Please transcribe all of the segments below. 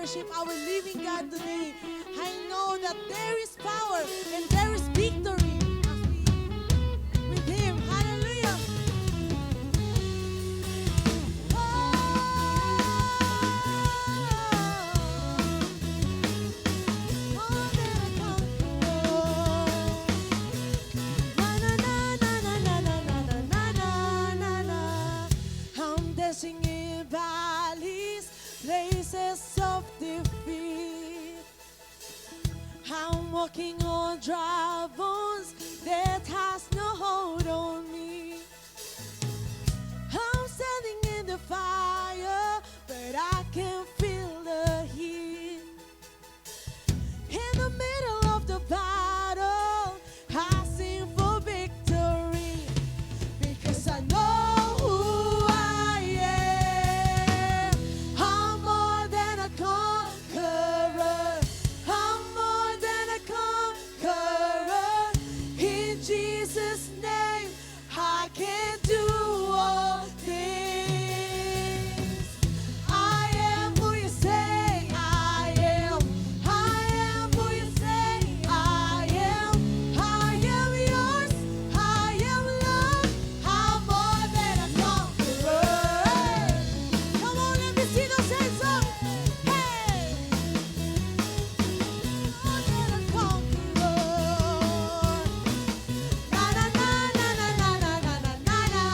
worship our living God today. I know that there is power and there is victory as we with Him. Hallelujah. More than a conqueror. Na na na na na na na na na na na. I'm dancing in valleys, places of defeat. I'm walking on dry bones that has no hold on me. I'm standing in the fire, but I can feel the heat. In the middle of the battle, I sing for victory because I know who I am. I'm more than a conqueror. I'm more than a conqueror. In Jesus' name, I can do all things. I am who you say I am. I am who you say I am. I am yours. I am loved. I'm more than a conqueror. Come on, let me see those hands up. Hey! More than a conqueror. Na na na na na na na na na na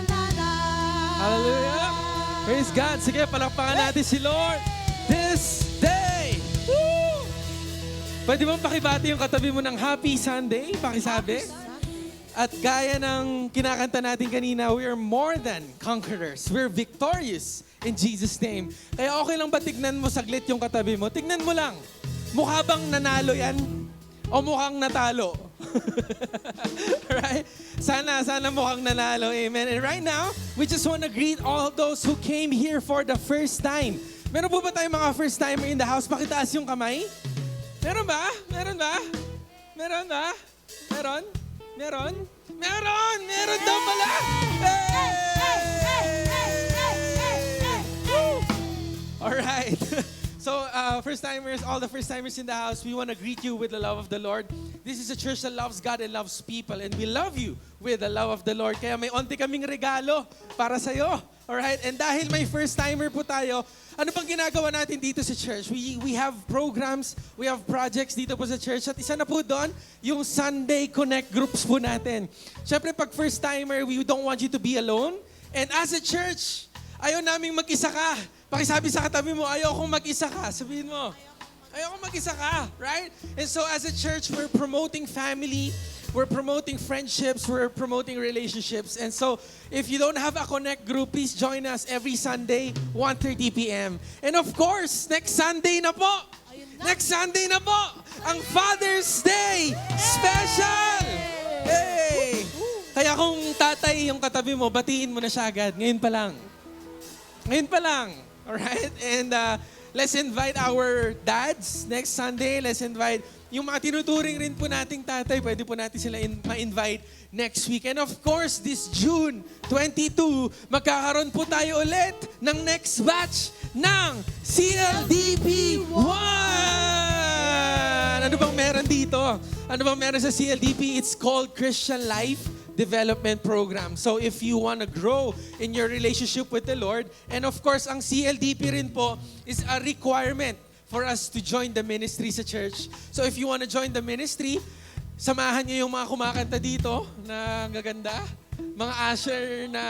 na na. Hallelujah! Praise God! Sige, palakpakan natin si Lord this day! Woo! Pwede bang pakibati yung katabi mo ng Happy Sunday? Pakisabi. At gaya ng kinakanta natin kanina, we are more than conquerors. We're victorious in Jesus' name. Kaya okay lang ba tignan mo saglit yung katabi mo? Tignan mo lang. Mukha bang nanalo yan? O mukhang natalo? Right? Sana mukhang nanalo. Amen. And right now, we just want to greet all those who came here for the first time. Meron po ba tayong mga first timer in the house? Pakitaas yung kamay. Meron ba? Meron ba? Meron ba? Meron? Meron? Meron! Meron daw pala! Woo! Alright. So, first-timers, all the first-timers in the house, we want to greet you with the love of the Lord. This is a church that loves God and loves people, and we love you with the love of the Lord. Kaya may onti kaming regalo para sa'yo. Alright? And dahil may first-timer po tayo, ano pang ginagawa natin dito sa church? We have programs, we have projects dito po sa church. At isa na po doon, yung Sunday Connect groups po natin. Siyempre, pag first-timer, we don't want you to be alone. And as a church, ayaw naming mag-isa ka. Pakisabi sa katabi mo, ayaw kong mag-isa ka. Sabihin mo, ayaw kong mag-isa ka. Right? And so as a church, we're promoting family, we're promoting friendships, we're promoting relationships. And so, if you don't have a Connect group, please join us every Sunday, 1:30 p.m. And of course, next Sunday na po. Next Sunday na po, ang Father's Day Special! Hey! Kaya kung tatay yung katabi mo, batiin mo na siya agad. Ngayon pa lang. Ngayon pa lang. Alright? And let's invite our dads next Sunday. Let's invite yung mga tinuturing rin po nating tatay. Pwede po natin sila ma-invite next week. And of course, this June 22, magkakaroon po tayo ulit ng next batch ng CLDP 1! Ano bang meron dito? Ano bang meron sa CLDP? It's called Christian Life Development Program. So if you want to grow in your relationship with the Lord, and of course, ang CLDP rin po is a requirement for us to join the ministry sa church. So if you want to join the ministry, samahan niyo yung mga kumakanta dito na gaganda, mga usher na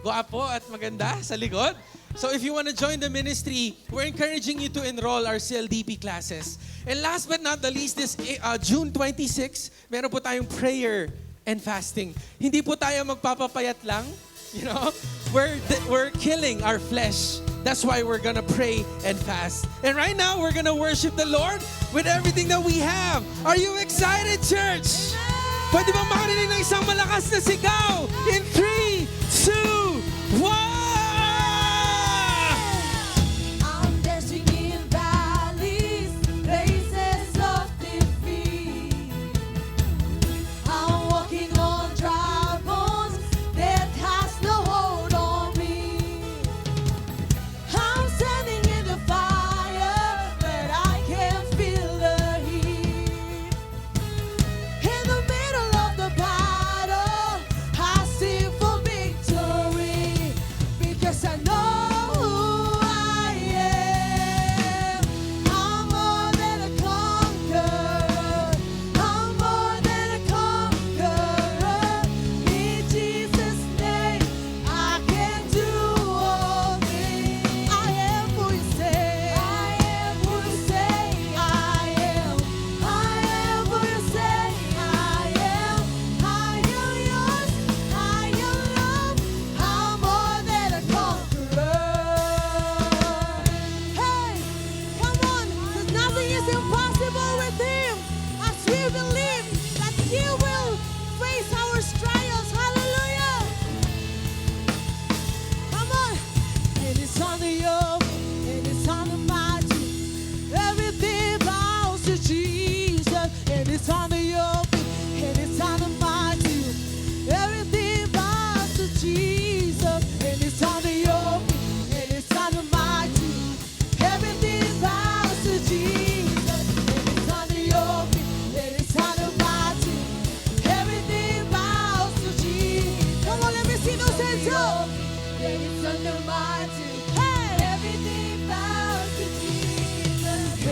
guwapo at maganda sa likod. So if you want to join the ministry, we're encouraging you to enroll our CLDP classes. And last but not the least, this June 26, meron po tayong prayer and fasting. Hindi po tayo magpapapayat lang, you know? We're killing our flesh. That's why we're gonna pray and fast. And right now, we're gonna worship the Lord with everything that we have. Are you excited, church? Pwede bang makarinig ng isang malakas na sigaw? In 3, 2, 1! I'm dancing in valleys, places of defeat. I'm walking on dry bones that has no hold on me. I'm standing in the fire.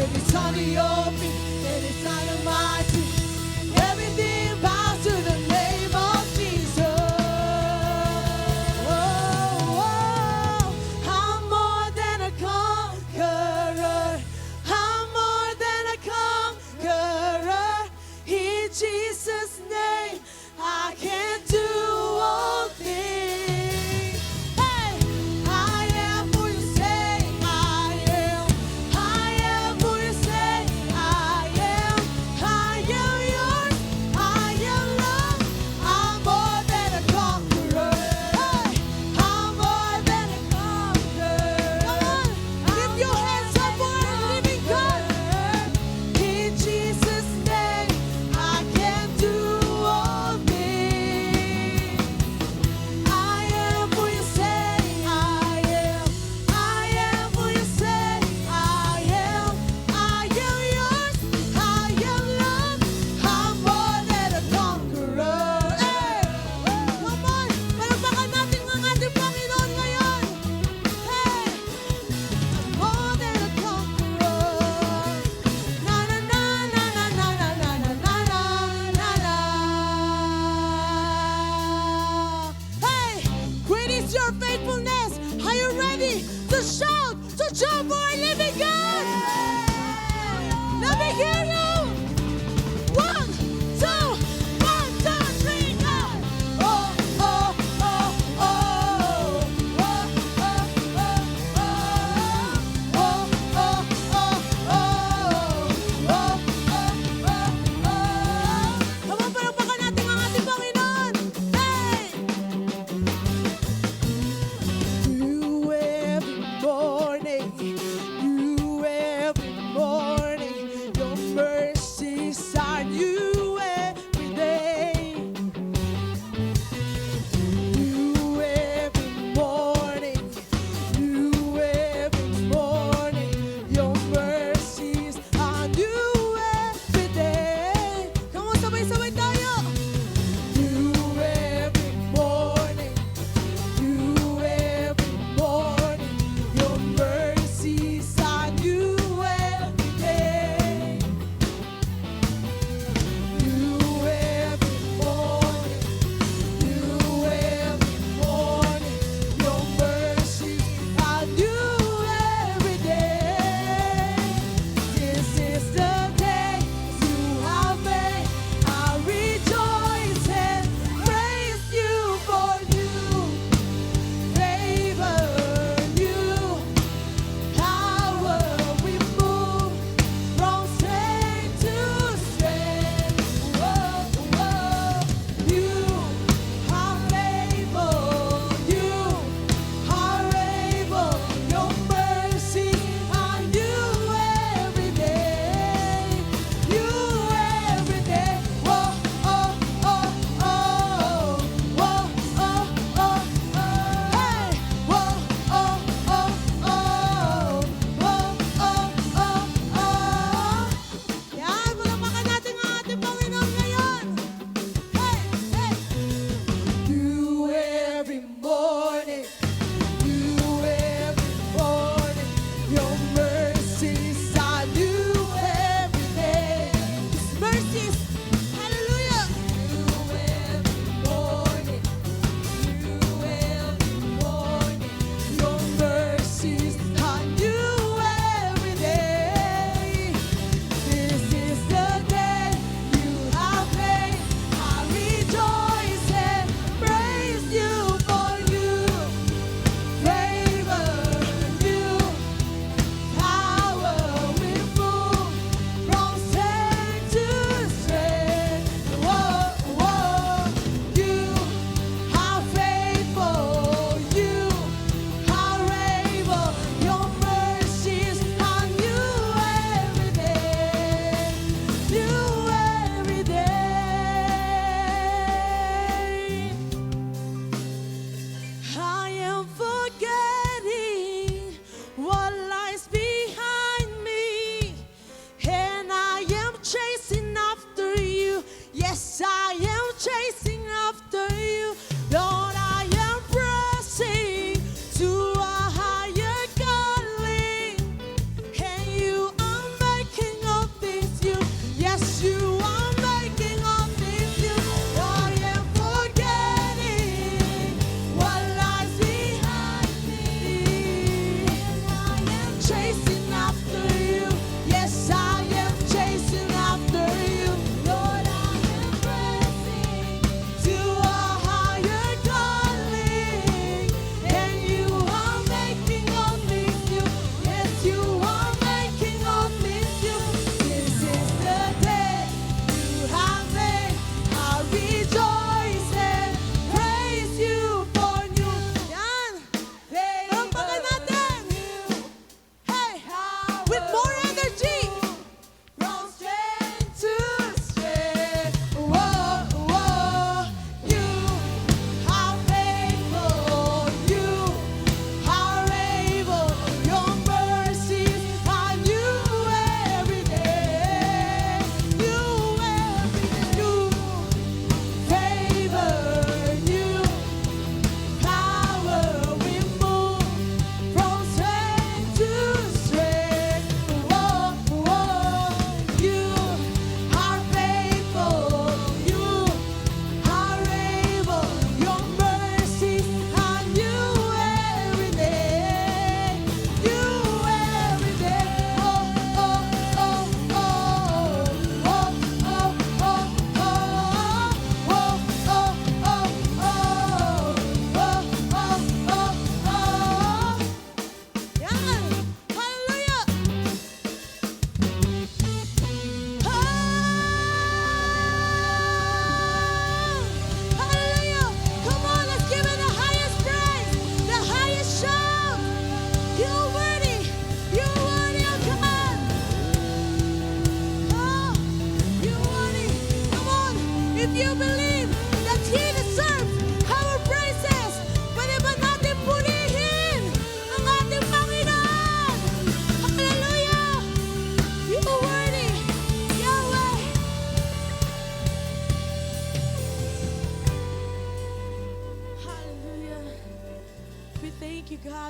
If it's under your feet, then it's under my feet. Everything bows to the name of Jesus. Oh, I'm more than a conqueror. I'm more than a conqueror. In Jesus' name, I can do all things. Hey, I am who you say I am. I am who you say I am. I am yours. I am loved. I'm more than a conqueror. Hey, I'm more than a conqueror. Come on, lift your hands up for the living God. In Jesus' name, I can do all things. I am who you say I am. I am who you say I am. I am yours. I am loved. I'm more than a conqueror. Hey! Come on! Palakpakan natin ang ating Panginoon ngayon. Hey! I'm more than a conqueror. Na na na na na na na na na na na. Hey, great is your faithfulness. Are you ready to shout, to jump for a living God? Let me hear you. 1, 2, 1, 2, 3, go. Oh, oh, oh, oh, oh, oh, oh, oh, oh, oh, oh, oh, oh. Come on, palakpakan natin ang ating Panginoon. Hey! You every morning, your mercy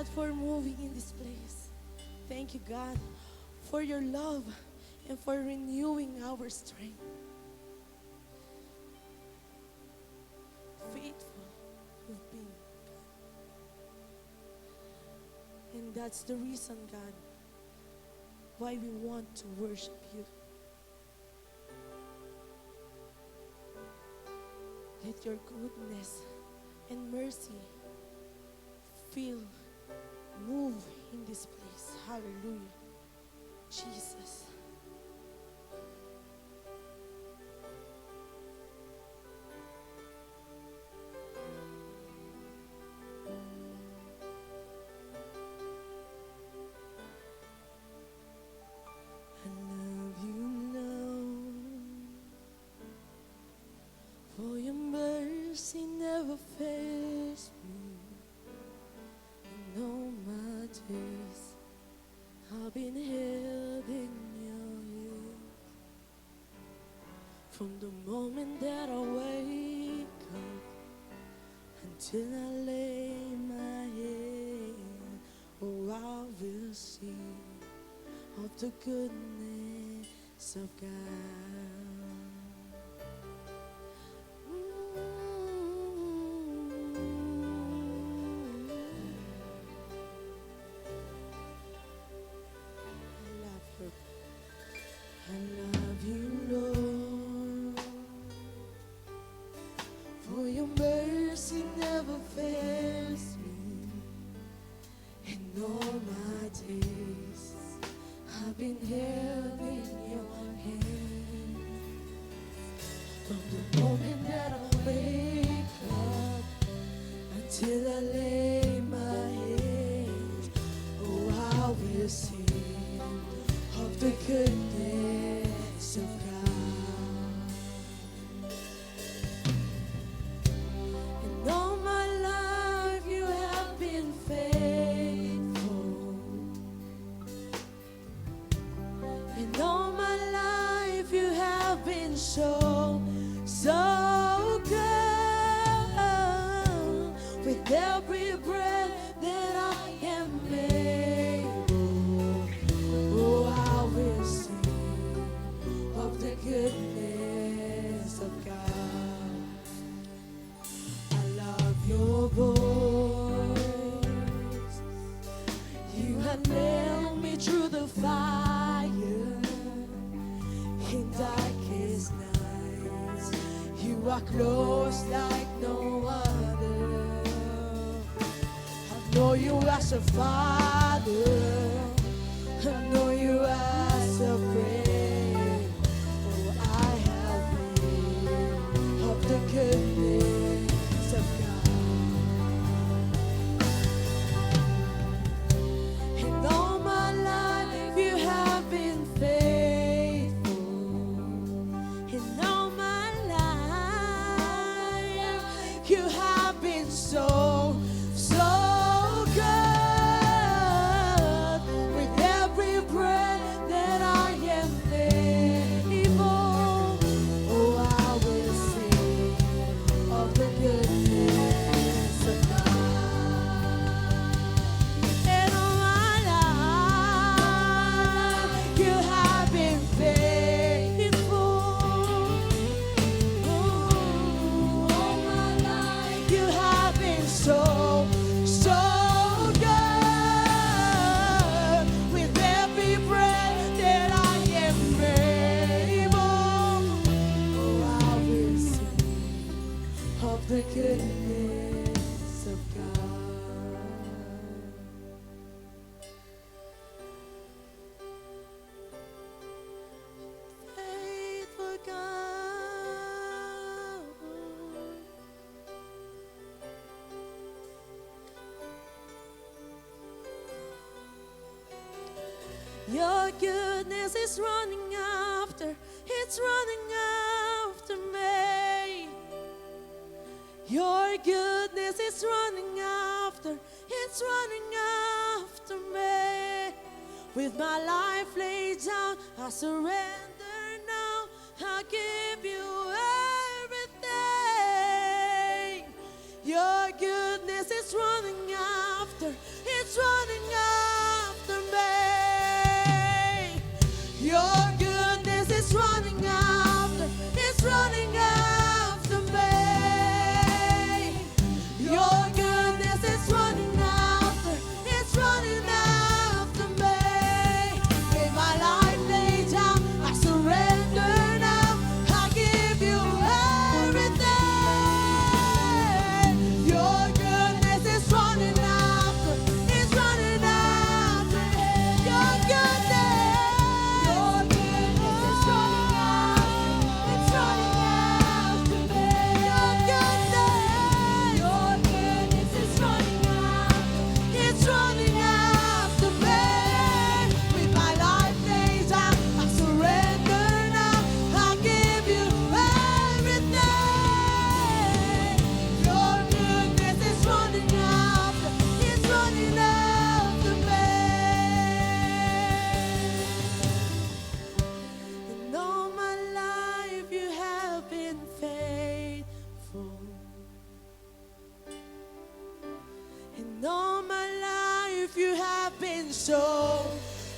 God, for moving in this place. Thank you, God, for your love and for renewing our strength. Faithful you've been. And that's the reason, God, why we want to worship you. Let your goodness and mercy move in this place. Hallelujah. Jesus. I love you, Lord, for your mercy never fails me. In all my days, I've been held in your hands. From the moment that I wake up until I lay my head, oh, I will sing of the goodness of God. I love you, Lord, for your mercy never fails me. In all my days, I've been held in your hands. From the moment that I wake up until I lay my head, oh, I will sing of the goodness of God. And all my life you have been faithful. And all my life you have been so, so good. With every breath that I am able, oh, I will sing of the goodness of God. I love your voice. You have nailed me through the fire in darkest nights. You are close like no other. I know you as a father. I know you as a friend. Oh, I have been of the goodness of God. And all my life you have been faithful. And all my life you have been so, so the goodness of God. Faithful God. Your goodness is running after, it's running after me. Your goodness is running after, it's running after me. With my life laid down, I surrender now. I give you everything. Your goodness is running after, it's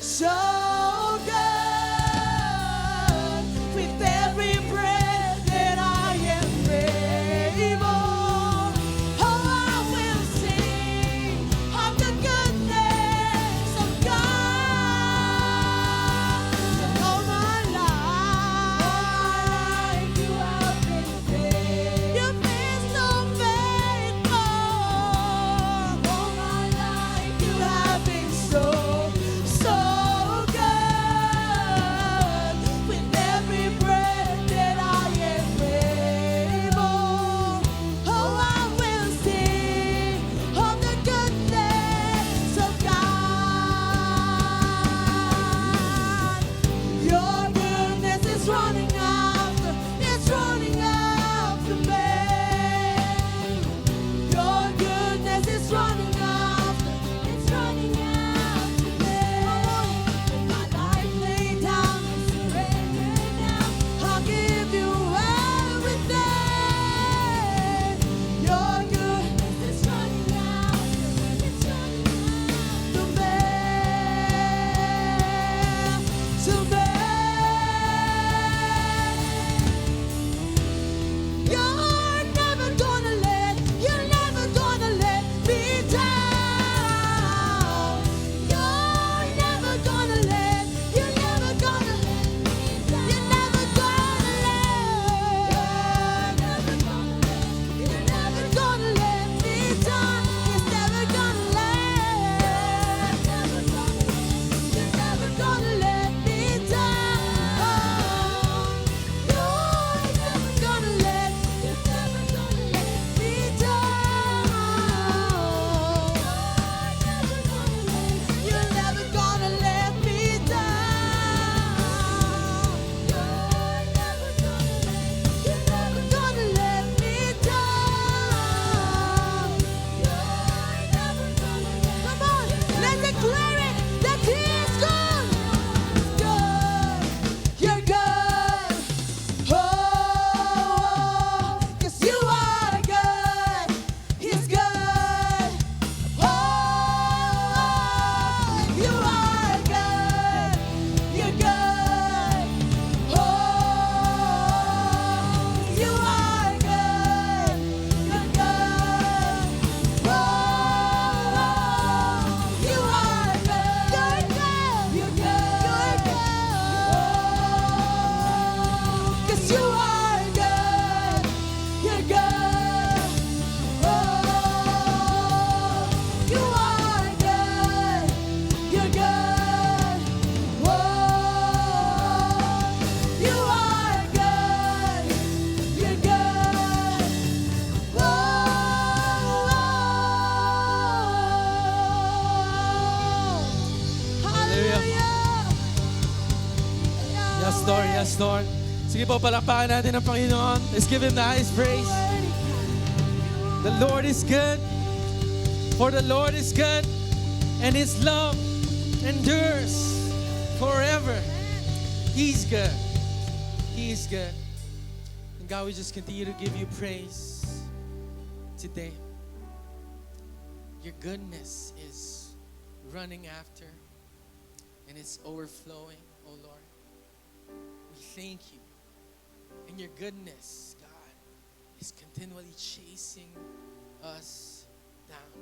so good. With every breath that I am able, oh, I will sing of the goodness of God. All my life, you have been faithful. You've been so faithful. All my life, you have been so good. With every breath that I am able, oh, I will sing of the goodness of God. Your goodness is running after, it's running after me. Your goodness is running after, it's running after me. With my life laid down, I surrender now. I'll give you everything. Your goodness is running after, it's running after me. To me. You're never gonna let me down. You're never gonna let me down. You're never gonna let me down. You're never gonna let me down. It's never gonna you're never gonna let me down. You're never gonna let me down. You're never gonna let me down. You're never gonna let me down. Come on, let's declare it that He is good. Good, you're good. Oh, 'cause you are good. He's good. Oh, you are good. You're good. Oh, you are good. You're good. Oh, you are good. You're good. You're good. 'Cause you are good. You're good. Oh, you are good. You're good. Oh, you are good. You're good. Hallelujah. Yes, Lord. Yes, Lord. Sige po, palakpakan natin ang Panginoon. Let's give Him the highest praise. The Lord is good. For the Lord is good. And His love endures forever. He's good. He is good. And God, we just continue to give you praise today. Your goodness is running after and it's overflowing, oh Lord. We thank you. And your goodness, God, is continually chasing us down.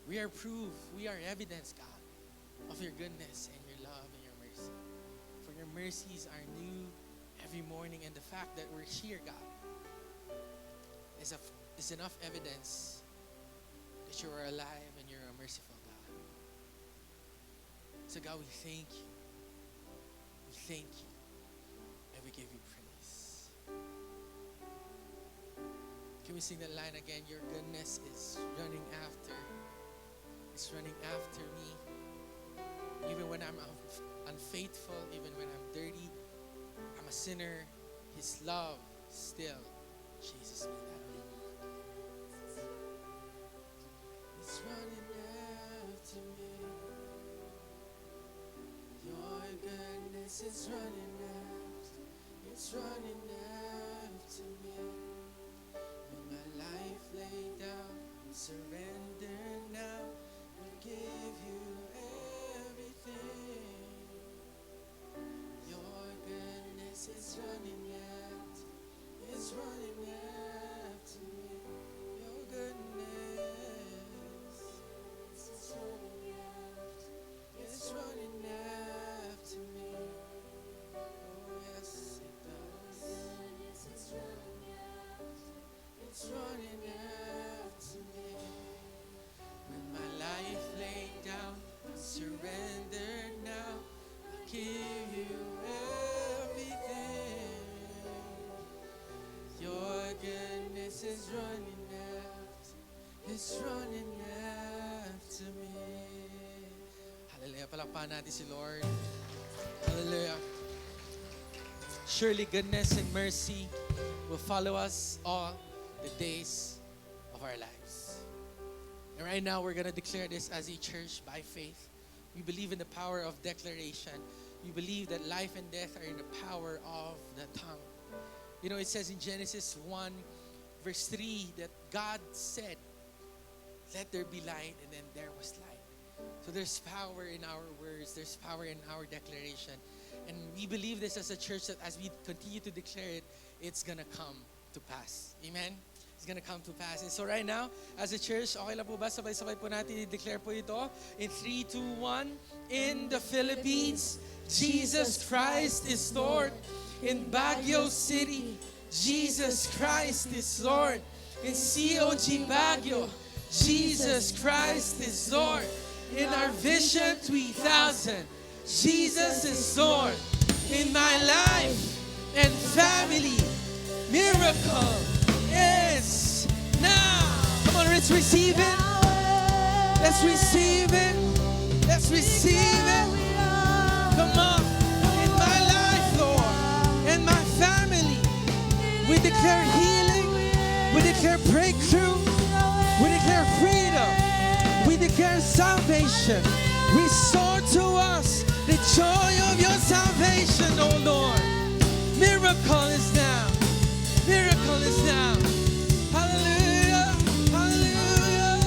We are proof, we are evidence, God, of your goodness and your love and your mercy. For your mercies are new every morning, and the fact that we're here, God, is enough evidence that you are alive and you're a merciful God. So God, we thank you. We thank you. And we give you praise. Can we sing that line again? Your goodness is running after. It's running after me. Even when I'm unfaithful, even when I'm dirty, I'm a sinner, His love still chases me that way. It's running after me. Your goodness is running after. It's running after me. With my life laid down, surrender now. Will give Hallelujah. Palakpakan natin si Lord. Hallelujah. Surely goodness and mercy will follow us all the days of our lives. And right now, we're going to declare this as a church by faith. We believe in the power of declaration. We believe that life and death are in the power of the tongue. You know, it says in Genesis 1, verse 3, that God said, let there be light, and then there was light. So there's power in our words. There's power in our declaration. And we believe this as a church that as we continue to declare it, it's gonna come to pass. Amen? It's gonna come to pass. And so right now, as a church, okay lang po ba? Sabay-sabay po natin i-declare po ito. In 3, 2, 1. In the Philippines, Jesus Christ is Lord. In Baguio City, Jesus Christ is Lord. In COG Baguio, Jesus Christ is Lord. In our Vision 3000, Jesus is Lord. In my life and family, miracle is now. Come on, let's receive it. Let's receive it. Let's receive it. Come on. In my life, Lord, and my family, we declare healing. We declare breakthrough. We declare freedom. We declare salvation. Restore to us the joy of your salvation, oh Lord. Miracle is now. Miracle is now. Hallelujah. Hallelujah.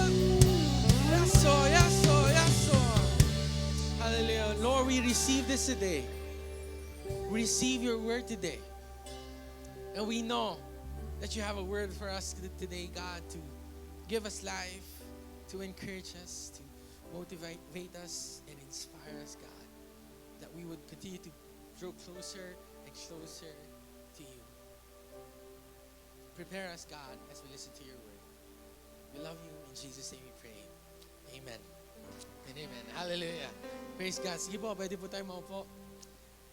Yes, Lord. Yes, Lord. Yes, Lord. Hallelujah. Lord, we receive this today. We receive your word today. And we know that you have a word for us today, God, to give us life, to encourage us, to motivate us, and inspire us, God, that we would continue to grow closer and closer to you. Prepare us, God, as we listen to your word. We love you. In Jesus' name we pray. Amen. And amen. Hallelujah. Praise God. Sige po, pwede po tayo maupo.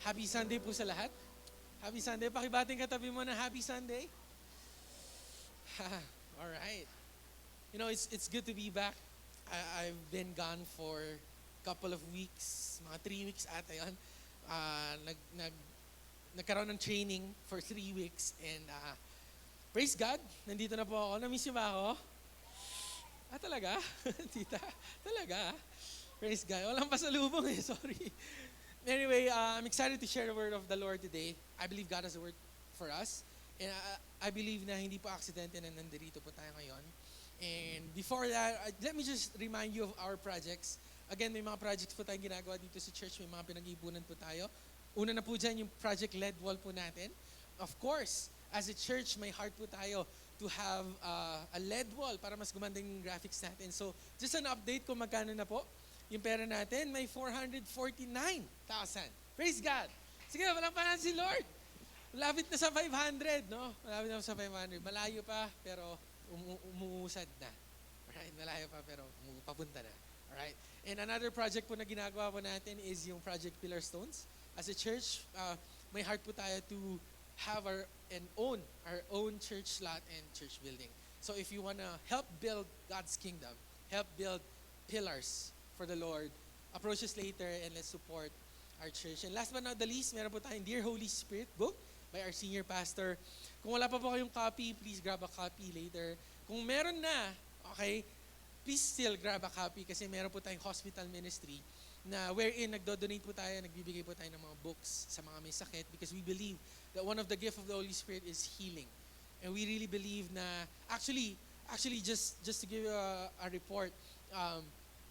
Happy Sunday po sa lahat. Happy Sunday. Pakibating katabi mo na Happy Sunday. All right. You know, it's good to be back. I've been gone for a couple of weeks, mga 3 weeks ata yun. Nagkaroon ng training for 3 weeks and praise God, nandito na po ako. Na-miss niyo ba ako? Talaga? Tita? Talaga? Praise God. Walang pasalubong eh, sorry. Anyway, I'm excited to share the word of the Lord today. I believe God has a word for us. And I believe na hindi po aksidente na nandito po tayo ngayon. And before that, let me just remind you of our projects. Again, may mga projects po tayong ginagawa dito sa church. May mga pinag-iipunan po tayo. Una na po dyan yung Project LED Wall po natin. Of course, as a church, may heart po tayo to have a LED wall para mas gumanda yung graphics natin. So, just an update kung magkano na po. Yung pera natin, may 449,000. Praise God! Sige, walang panahon si Lord. Malapit na sa 500, no? Malapit na sa 500. Malayo pa, pero umuusad na. Alright, malayo pa, pero papunta na. Alright? And another project po na ginagawa po natin is yung Project Pillar Stones. As a church, may heart po tayo to have our own church lot and church building. So if you want to help build God's kingdom, help build pillars for the Lord, approach us later and let's support our church. And last but not the least, meron po tayong Dear Holy Spirit book by our senior pastor. Kung wala pa po kayong copy, please grab a copy later. Kung meron na, okay, please still grab a copy kasi meron po tayong hospital ministry na wherein nagdo-donate po tayo, nagbibigay po tayo ng mga books sa mga may sakit because we believe that one of the gift of the Holy Spirit is healing. And we really believe na, actually just to give you a report,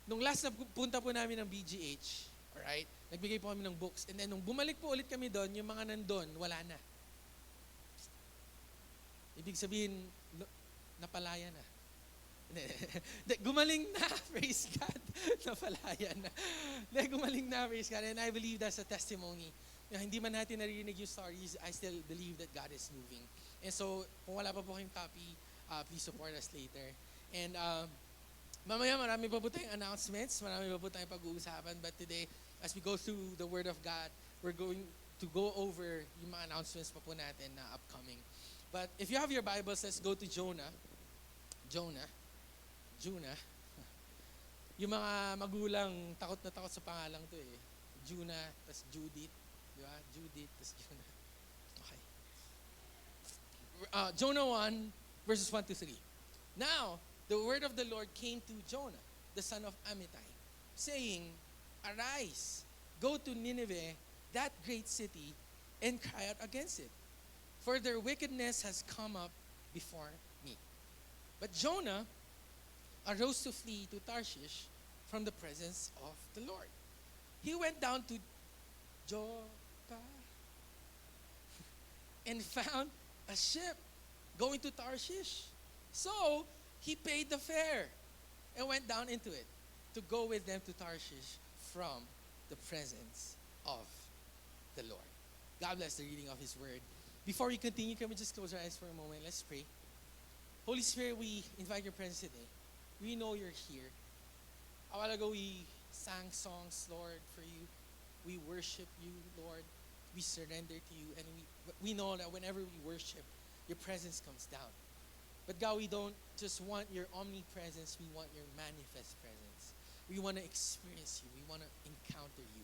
nung last na punta po namin ng BGH, alright, nagbigay po kami ng books. And then nung bumalik po ulit kami doon, yung mga nandun, wala na. Ibig sabihin, napalaya na. Gumaling na, praise God. Napalaya na. Gumaling na, praise God. And I believe that's a testimony. Hindi man natin narinig yung stories, I still believe that God is moving. And so, kung wala pa po kayong copy, please support us later. And mamaya marami pa po tayong announcements, marami pa po tayong pag-uusapan. But today, as we go through the Word of God, we're going to go over yung mga announcements pa po natin na upcoming. But if you have your Bibles, let's go to Jonah. Yung mga magulang, takot na takot sa pangalang to eh. Juna, tas Judith. Di ba? Judith, tas Juna. Okay. Jonah 1, verses 1 to 3. Now, the word of the Lord came to Jonah, the son of Amittai, saying, Arise, go to Nineveh, that great city, and cry out against it, for their wickedness has come up before me. But Jonah arose to flee to Tarshish from the presence of the Lord. He went down to Joppa and found a ship going to Tarshish. So he paid the fare and went down into it to go with them to Tarshish from the presence of the Lord. God bless the reading of His Word. Before we continue, can we just close our eyes for a moment? Let's pray. Holy Spirit, we invite your presence today. We know you're here. A while ago, we sang songs, Lord, for you. We worship you, Lord. We surrender to you. And we know that whenever we worship, your presence comes down. But God, we don't just want your omnipresence. We want your manifest presence. We want to experience you. We want to encounter you.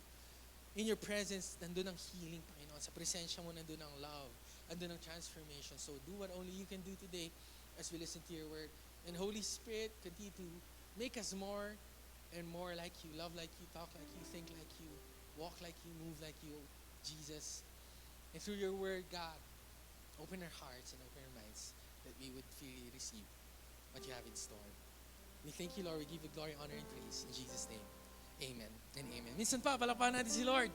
In your presence, nandun ang healing, Panginoon. Sa presensya mo, nandun ang love. Nandun ang transformation. So do what only you can do today as we listen to your word. And Holy Spirit, continue to make us more and more like you, love like you, talk like you, think like you, walk like you, move like you, Jesus. And through your word, God, open our hearts and open our minds that we would freely receive what you have in store. We thank you, Lord. We give you glory, honor, and praise. In Jesus' name, amen and amen. Minsan pa, palakpakan natin si Lord.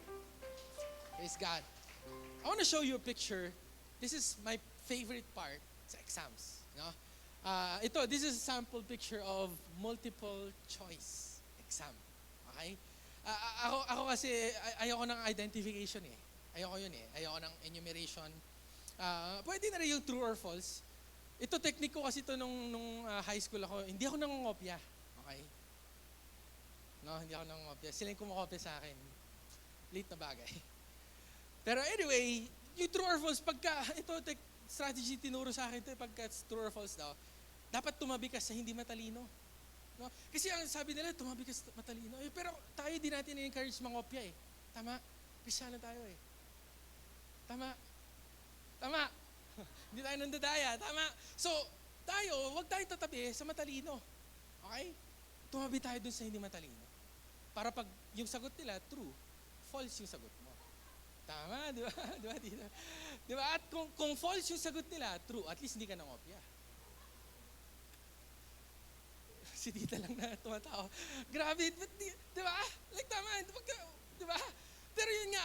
Praise God. I want to show you a picture. This is my favorite part sa exams. No? This is a sample picture of multiple choice exam. Okay? Ako kasi, ayoko ng identification eh. Ayoko yun eh. Ayoko ng enumeration. Pwede na rin yung true or false. Ito, technique ko kasi ito nung high school ako. Hindi ako nangungopya. Okay? No, hindi ako nangungopya. Sila yung kumukopya sa akin. Late na bagay. Pero anyway, yung true or false, pagka, ito, strategy tinuro sa akin ito, pagka true or false daw, dapat tumabi ka sa hindi matalino. No? Kasi ang sabi nila, tumabi ka sa matalino. Pero tayo di natin i-encourage mangopya eh. Tama? Kristyano tayo eh. Tama? Tama? Hindi tayo nandadaya. Tama? So, tayo, huwag tayong tatabi sa matalino. Okay? Tumabi tayo dun sa hindi matalino. Para pag yung sagot nila, true, false yung sagot mo. Tama, di ba? Di ba? Di ba? At kung false yung sagot nila, true, at least hindi ka nangopya. Si Tita lang na tumatawa. Grabe, di ba? Like tama, di ba? Pero yun nga,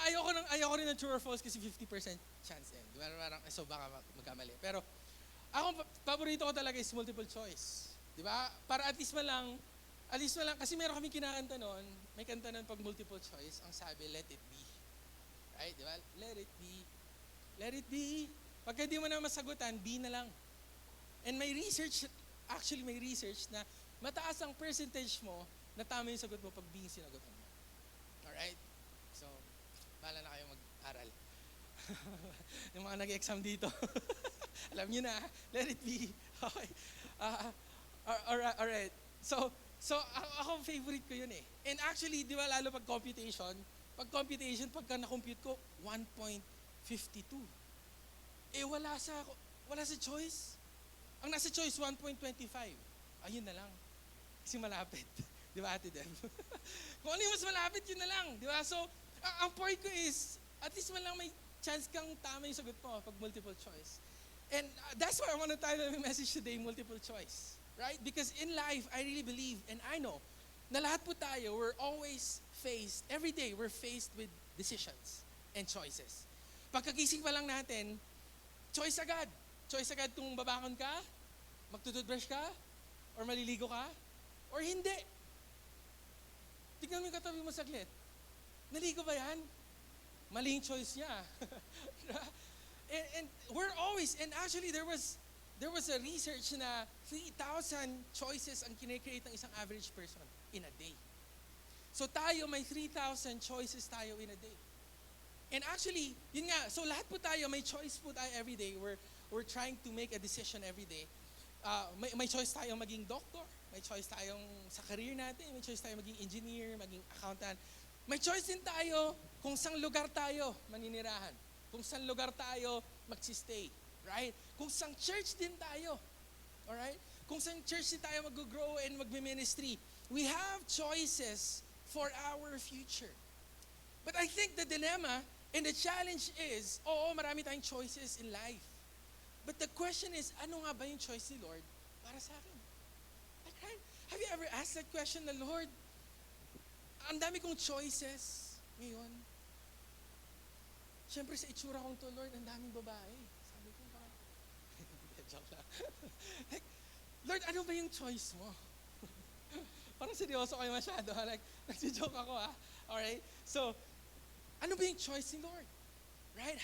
ayoko rin ng true or false kasi 50% chance din. Di ba? Parang, so baka magkamali. Pero, paborito ko talaga is multiple choice. Di ba? Para at least man lang, kasi meron kami kinakanta noon, may kanta noon pag multiple choice, ang sabi, let it be. Right? Di ba? Let it be. Let it be. Pagka di mo na masagutan, be na lang. And may research na mataas ang percentage mo na tama yung sagot mo pag B yung sinagutan mo. Alright? So, bahala na kayo mag-aral. Yung mga nag-exam dito. Alam niyo na, let it be. Okay. Alright. So ako favorite ko yun eh. And actually, di ba lalo pag computation, pagka na-compute ko, 1.52. Eh wala sa choice. Ang nasa choice, 1.25. Ayun na lang. Kasi malapit. Di ba, Ate Deb? Kung ano yung mas malapit, yun na lang. Di ba? So, ang point ko is, at least man lang may chance kang tama yung sagot mo pag multiple choice. And that's why I want to title my message today, multiple choice. Right? Because in life, I really believe, and I know, na lahat po tayo, we're always faced, every day, we're faced with decisions and choices. Pagkagising pa lang natin, choice agad. Choice agad kung babangon ka, magtututbrush ka, or maliligo ka, or hindi. Tignan mo yung katabi mo saglit. Naligo ba yan? Maling choice niya. and we're always, and actually there was a research na 3,000 choices ang kinecreate ng isang average person in a day. So tayo, may 3,000 choices tayo in a day. And actually, yun nga, so lahat po tayo, may choice po tayo every day. We're trying to make a decision every day. May choice tayo maging doctor. May choice tayong sa career natin, may choice tayong maging engineer, maging accountant. May choice din tayo kung saan lugar tayo maninirahan. Kung saan lugar tayo magsistay. Right? Kung saan church din tayo. Alright? Kung saan church din tayo mag-grow and mag-ministry. We have choices for our future. But I think the dilemma and the challenge is, oo, marami tayong choices in life. But the question is, ano nga ba yung choice ni Lord para sa akin? Like, right? Have you ever asked that question, the Lord, ang dami kong choices ngayon. Siyempre sa itsura kong to, Lord, ang daming babae. Sabi ko, parang, joke lang. Like, Lord, ano ba yung choice mo? Parang seryoso kayo masyado. Like, nagsijoke ako Alright? So, ano ba yung choice ni Lord? Right?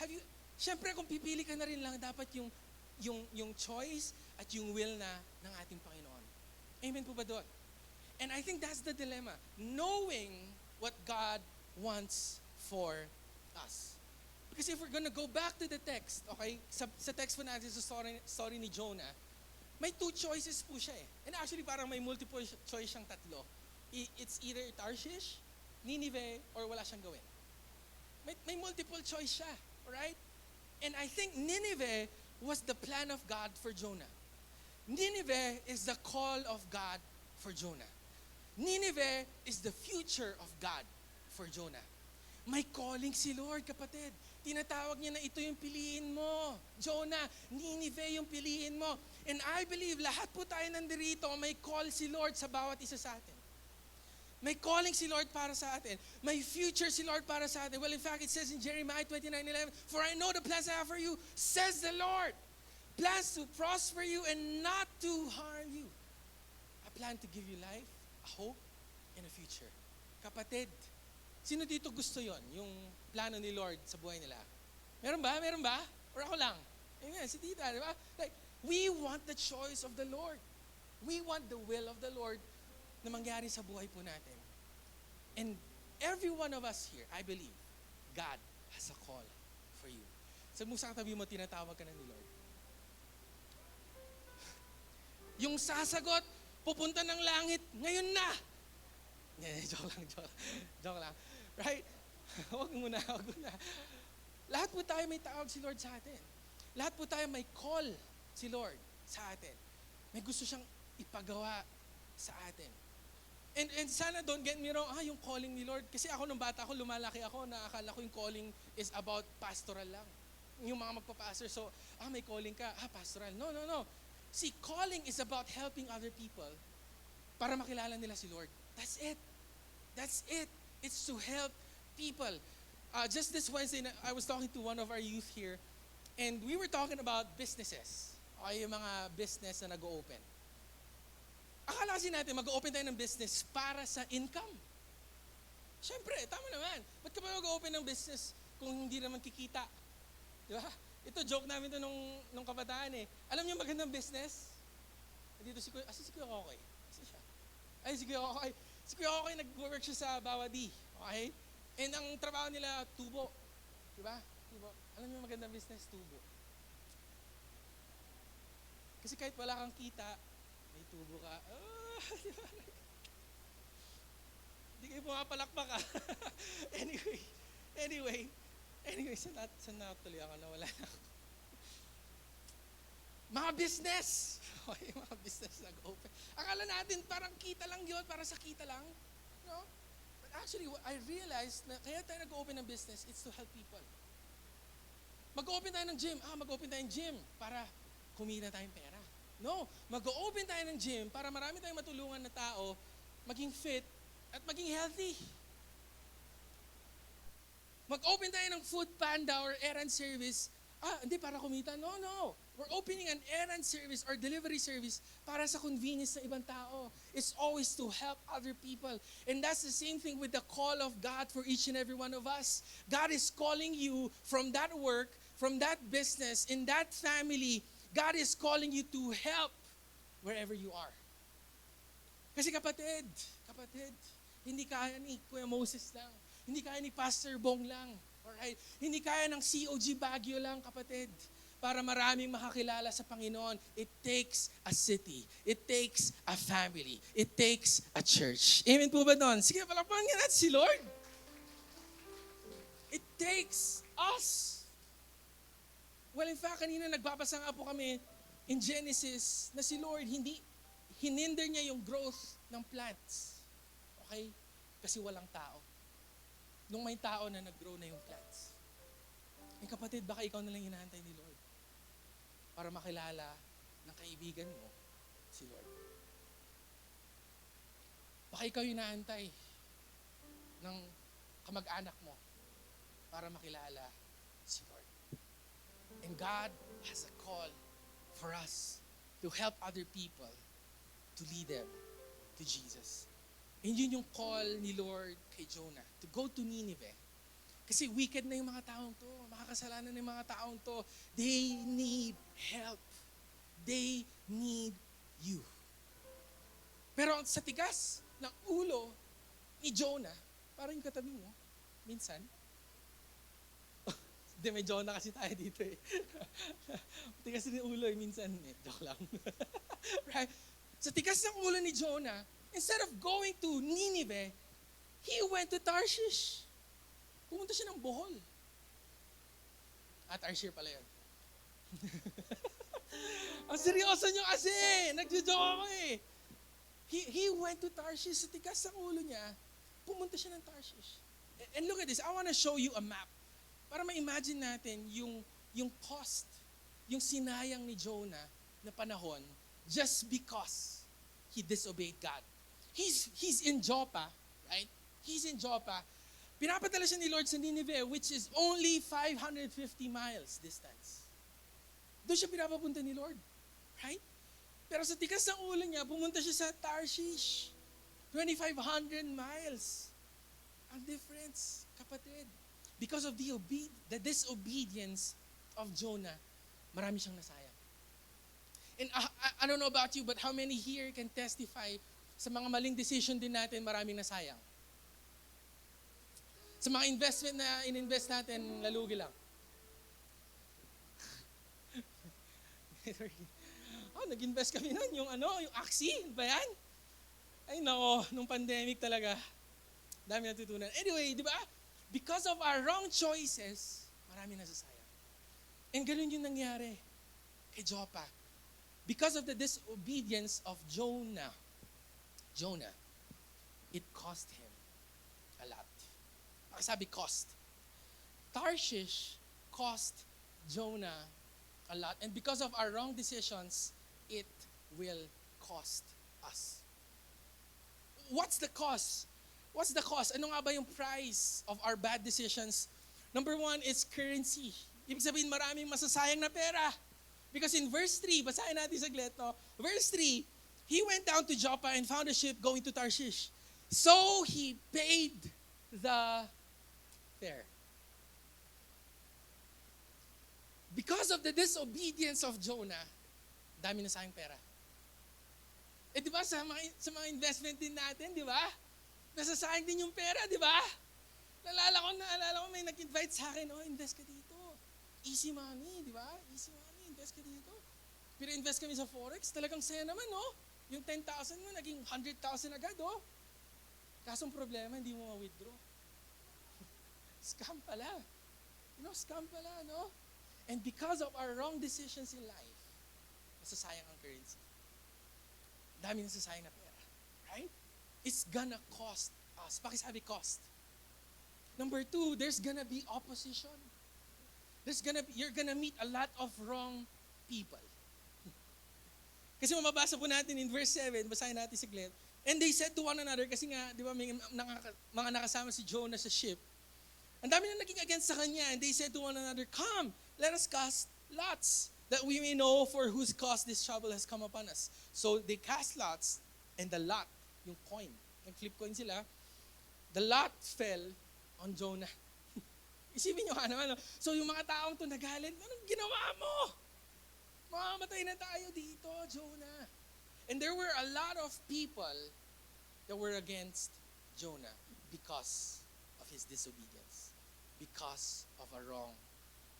Siyempre kung pipili ka na rin lang, dapat yung choice at yung will ng ating Panginoon. Amen po ba doon? And I think that's the dilemma. Knowing what God wants for us. Because if we're gonna go back to the text, okay, sa text po natin sa story ni Jonah, may two choices po siya eh. And actually parang may multiple choice siyang tatlo. It's either Tarshish, Nineveh, or wala siyang gawin. May multiple choice siya, alright? And I think Nineveh was the plan of God for Jonah. Nineveh is the call of God for Jonah. Nineveh is the future of God for Jonah. May calling si Lord, kapatid. Tinatawag niya na ito yung piliin mo. Jonah, Nineveh yung piliin mo. And I believe lahat po tayo nandirito, may call si Lord sa bawat isa sa atin. May calling si Lord para sa atin. May future si Lord para sa atin. Well, in fact, it says in Jeremiah 29:11, "For I know the plans I have for you, says the Lord. Plans to prosper you and not to harm you. I plan to give you life, a hope, and a future." Kapatid, sino dito gusto yon? Yung plano ni Lord sa buhay nila? Meron ba? Meron ba? Or ako lang? Amen, si tita, di ba? Like, we want the choice of the Lord. We want the will of the Lord na mangyari sa buhay po natin. And every one of us here, I believe, God has a call for you. Sa sa katabi mo, tinatawag ka na ni Lord. Yung sasagot, pupunta ng langit, ngayon na! Joke lang. Right? Huwag muna. Lahat po tayo may tawag si Lord sa atin. Lahat po tayo may call si Lord sa atin. May gusto siyang ipagawa sa atin. And sana don't get me wrong, yung calling ni Lord. Kasi ako nung bata ako, lumalaki ako, nakakala ko yung calling is about pastoral lang. Yung mga magpapastor, so, may calling ka, pastoral. No. See, calling is about helping other people para makilala nila si Lord. That's it. It's to help people. Just this Wednesday, I was talking to one of our youth here, and we were talking about businesses. Okay, yung mga business na nag-open. Akala kasi natin, mag-open tayo ng business para sa income. Siyempre, tama naman. Ba't ka ba mag-open ng business kung hindi naman kikita? Di ba? Ito, joke namin ito nung kabataan eh. Alam niyo magandang business? Dito si Kuya Kokoy. Siya. Si Kuya Kokoy. Si Kuya Kokoy nag-work siya sa Bawadi. Okay? And ang trabaho nila, tubo. Di ba? Tubo. Alam niyo magandang business? Tubo. Kasi kahit wala kang kita, may tubo ka. Hindi kayo pumapalakpak ka. Anyway, saan na tuloy ako? Nawala na ako. Mga business. Okay, mga business nag-open. Akala natin parang kita lang yun, para sa kita lang. No? But actually, I realized na kaya tayo nag-open ng business, it's to help people. Mag-open tayo ng gym. Mag-open tayo ng gym para kumita tayong pera. No, mag-open tayo ng gym para marami tayong matulungan na tao maging fit at maging healthy. Mag-open tayo ng food panda or errand service. Hindi para kumita. No. We're opening an errand service or delivery service para sa convenience ng ibang tao. It's always to help other people. And that's the same thing with the call of God for each and every one of us. God is calling you from that work, from that business, in that family. God is calling you to help wherever you are. Kasi kapatid, hindi kaya ni Kuya Moses lang. Hindi kaya ni Pastor Bong lang. Alright? Hindi kaya ng COG Baguio lang, kapatid. para maraming makakilala sa Panginoon, it takes a city. It takes a family. It takes a church. Amen po ba doon? Sige, palakpakan nga natin si Lord. It takes us. Well, in fact, kanina nagbabasa nga po kami in Genesis na si Lord, hininder niya yung growth ng plants. Okay? Kasi walang tao. Nung may tao na nag-grow na yung plants. Eh kapatid, baka ikaw na lang hinahantay ni Lord para makilala ng kaibigan mo si Lord. Baka ikaw hinahantay ng kamag-anak mo para makilala si Lord. And God has a call for us to help other people to lead them to Jesus. And yun yung call ni Lord kay Jonah, to go to Nineveh. Kasi wicked na yung mga taong to, makakasalanan na yung mga taong to. They need help. They need you. Pero sa tigas ng ulo ni Jonah, parang yung katabi mo, minsan, hindi, may Jonah kasi tayo dito eh. Tigas ng ulo eh, minsan, joke lang. Right? Sa tigas ng ulo ni Jonah, instead of going to Nineveh, he went to Tarshish. Pumunta siya ng Bohol. At Tarshish pala yun. Ang seryoso nyo kasi, nagjo-joke ako eh. He went to Tarshish. Sa tigas ng ulo niya, pumunta siya ng Tarshish. And look at this, I want to show you a map. Para ma-imagine natin yung cost, yung sinayang ni Jonah na panahon just because he disobeyed God. He's in Joppa, right? He's in Joppa. Pinapadala siya ni Lord sa Nineveh, which is only 550 miles distance. Doon siya pinapapunta ni Lord, right? Pero sa tikas ng ulo niya, pumunta siya sa Tarshish. 2,500 miles. Ang difference, kapatid. Because of the disobedience of Jonah, marami siyang nasayang. And I don't know about you, but how many here can testify sa mga maling decision din natin, maraming nasayang? Sa mga investment na in-invest natin, lalugi lang. Nag-invest kami nun, yung Axie, ba yan? Ay nako, nung pandemic talaga, dami natutunan. Anyway, di ba? Because of our wrong choices, marami nasasayang. And ganun yung nangyari kay Joppa. Because of the disobedience of Jonah, it cost him a lot. Sabi cost. Tarshish cost Jonah a lot. And because of our wrong decisions, it will cost us. What's the cost? What's the cost? Ano nga ba yung price of our bad decisions? Number one, it's currency. Ibig sabihin, maraming masasayang na pera. Because in verse 3, basahin natin saglit, no? Verse 3, he went down to Joppa and found a ship going to Tarshish. So he paid the fare. Because of the disobedience of Jonah, dami na sayang pera. Eh di ba sa mga investment din natin, di ba? Nasasayang din yung pera, di ba? Naalala ko may nag-invite sa akin, invest ka dito. Easy money, di ba? Easy money, invest ka dito. Pero invest kami sa Forex, talagang saya naman, no? Yung 10,000 mo, naging 100,000 agad, oh. Kasong problema, hindi mo ma-withdraw. Scam pala. Scam pala, no? And because of our wrong decisions in life, nasasayang ang currency. Dami nasasayang na pera. Right? It's gonna cost us. Pakisabi cost. Number 2, there's gonna be opposition. You're gonna meet a lot of wrong people. Kasi mababasa po natin in verse 7, basahin natin saglit. And they said to one another, kasi nga, di ba, may mga nakasama si Jonah sa ship. Ang dami na naging against sa kanya. And they said to one another, come, let us cast lots, that we may know for whose cause this trouble has come upon us. So they cast lots, and the lot, yung coin, nag-flip coin sila, the lot fell on Jonah. Isipin nyo ka naman, no? So yung mga taong to nagalit, anong ginawa mo? Mamamatay na tayo dito, Jonah. And there were a lot of people that were against Jonah because of his disobedience, because of a wrong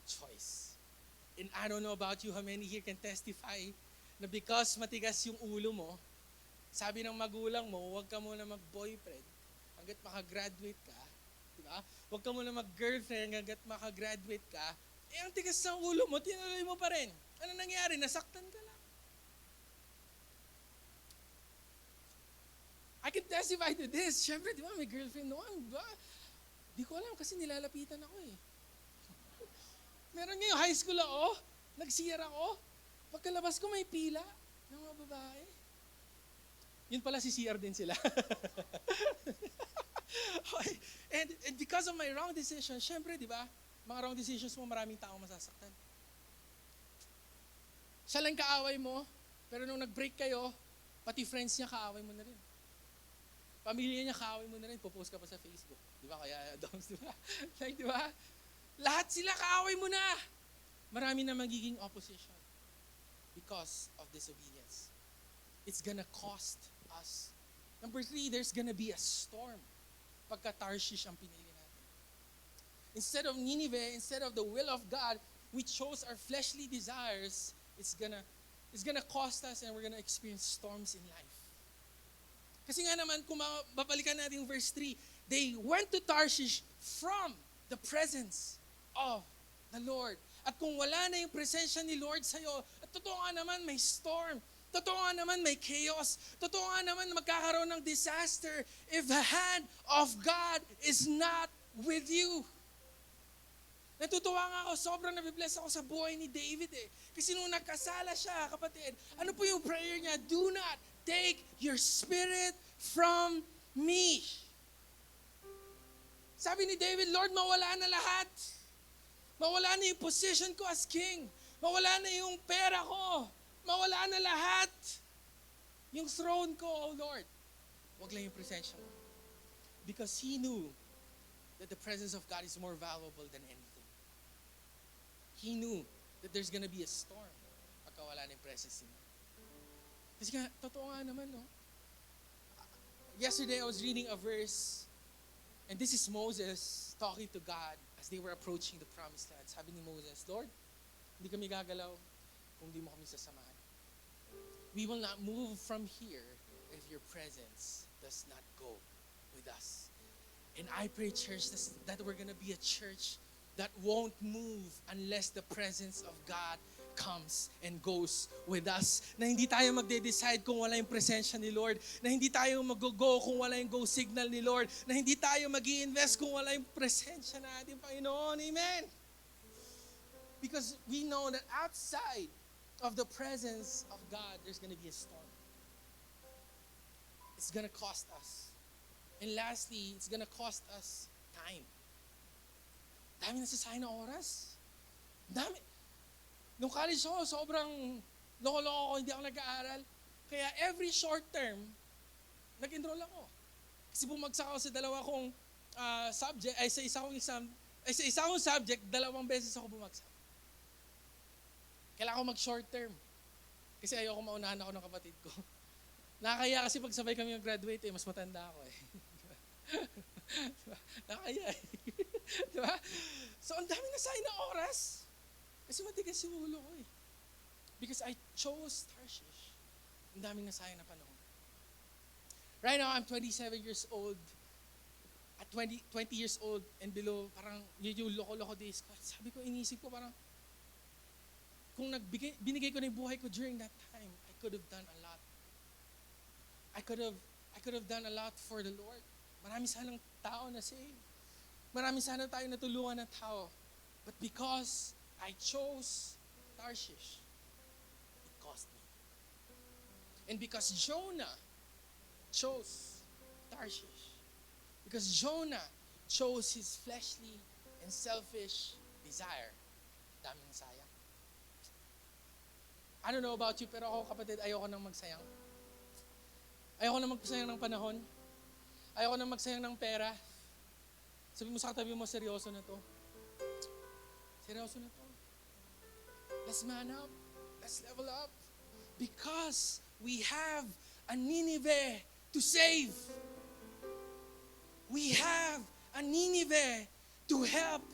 choice. And I don't know about you, how many here can testify na because matigas yung ulo mo, sabi ng magulang mo, huwag ka muna mag-boyfriend hanggat makagraduate ka. Diba? Huwag ka muna mag-girlfriend hanggat makagraduate ka. Eh, ang tigas ng ulo mo, tinuloy mo pa rin. Ano nangyari? Nasaktan ka lang. I can testify to this. Siyempre, di ba, may girlfriend noon. Diba? Di ko alam kasi nilalapitan ako eh. Meron ngayon, high school ako, nag-CR ako, pagkalabas ko may pila ng mga babae. Yun pala si CR din sila. Okay. And because of my wrong decision, syempre, di ba, mga wrong decisions mo, maraming tao masasaktan. Siya lang kaaway mo, pero nung nag-break kayo, pati friends niya kaaway mo na rin. Pamilya niya kaaway mo na rin, popost ka pa sa Facebook. Di ba? Kaya, Doms, di ba? Like, di ba? Lahat sila kaaway mo na. Marami na magiging opposition because of disobedience. It's gonna cost us. Number 3, there's gonna be a storm pagka Tarshish ang pinili natin. Instead of Nineveh, instead of the will of God, we chose our fleshly desires. It's gonna cost us and we're gonna experience storms in life. Kasi nga naman, kung babalikan natin yung verse 3, they went to Tarshish from the presence of the Lord. At kung wala na yung presensya ni Lord sa'yo, at totoo nga naman may storm, totoo nga naman may chaos, totoo nga naman magkakaroon ng disaster if the hand of God is not with you. Natutuwa nga ako, sobrang nabibless ako sa buhay ni David eh. Kasi nung nagkasala siya, kapatid, ano po yung prayer niya? Do not take your spirit from me. Sabi ni David, Lord, mawala na lahat. Mawala na yung position ko as king. Mawala na yung pera ko. Mawala na lahat. Yung throne ko, oh Lord. Huwag lang yung presensya mo. Because he knew that the presence of God is more valuable than anything. He knew that there's gonna be a storm pagka wala na yung presence niya. Kasi nga, totoo nga naman, no? Yesterday, I was reading a verse, and this is Moses talking to God as they were approaching the promised land. Sabi ni Moses, Lord, hindi kami gagalaw kung hindi mo kami sasamahan. We will not move from here if your presence does not go with us. And I pray, church, that we're gonna be a church that won't move unless the presence of God comes and goes with us. Na hindi tayo magde-decide kung wala yung presensya ni Lord. Na hindi tayo mag-go kung wala yung go signal ni Lord. Na hindi tayo mag-i-invest kung wala yung presensya natin, Panginoon. Amen. Because we know that outside of the presence of God, there's gonna be a storm. It's gonna cost us. And lastly, it's gonna cost us time. Dami nasasayang na oras. Dami. Nung college ako, sobrang loko-loko ko, hindi ako nag-aaral. Kaya every short term, nag-enroll ako. Kasi bumagsak ako sa dalawa kong subject, ay sa isa kong exam, ay sa isa kong subject, 2 beses ako bumagsak. Kailangan ko mag-short term. Kasi ayoko maunahan ako ng kapatid ko. Nakakaya kasi pag sabay kami mag-graduate, mas matanda ako eh. Nakakaya eh. Diba? So, ang daming nasayang na oras. Kasi matigas yung ulo ko eh. Because I chose Tarshish. Ang daming nasayang na panahon. Right now, I'm 27 years old. At 20 years old and below, parang yun yung loko-loko days ko. Sabi ko, inisip ko parang, kung binigay ko na yung buhay ko during that time, I could have done a lot. I could have done a lot for the Lord. Marami sanang tao na save. Marami sana tayo natulungan ng tao. But because I chose Tarshish, it cost me. And because Jonah chose Tarshish, because Jonah chose his fleshly and selfish desire, daming sayang. I don't know about you, pero ako kapatid, ayoko nang magsayang. Ayoko nang magsayang ng panahon. Ayoko nang magsayang ng pera. Sabi mo sa katabi mo, seryoso na to. Seryoso na to. Let's man up. Let's level up. Because we have a Nineveh to save. We have a Nineveh to help.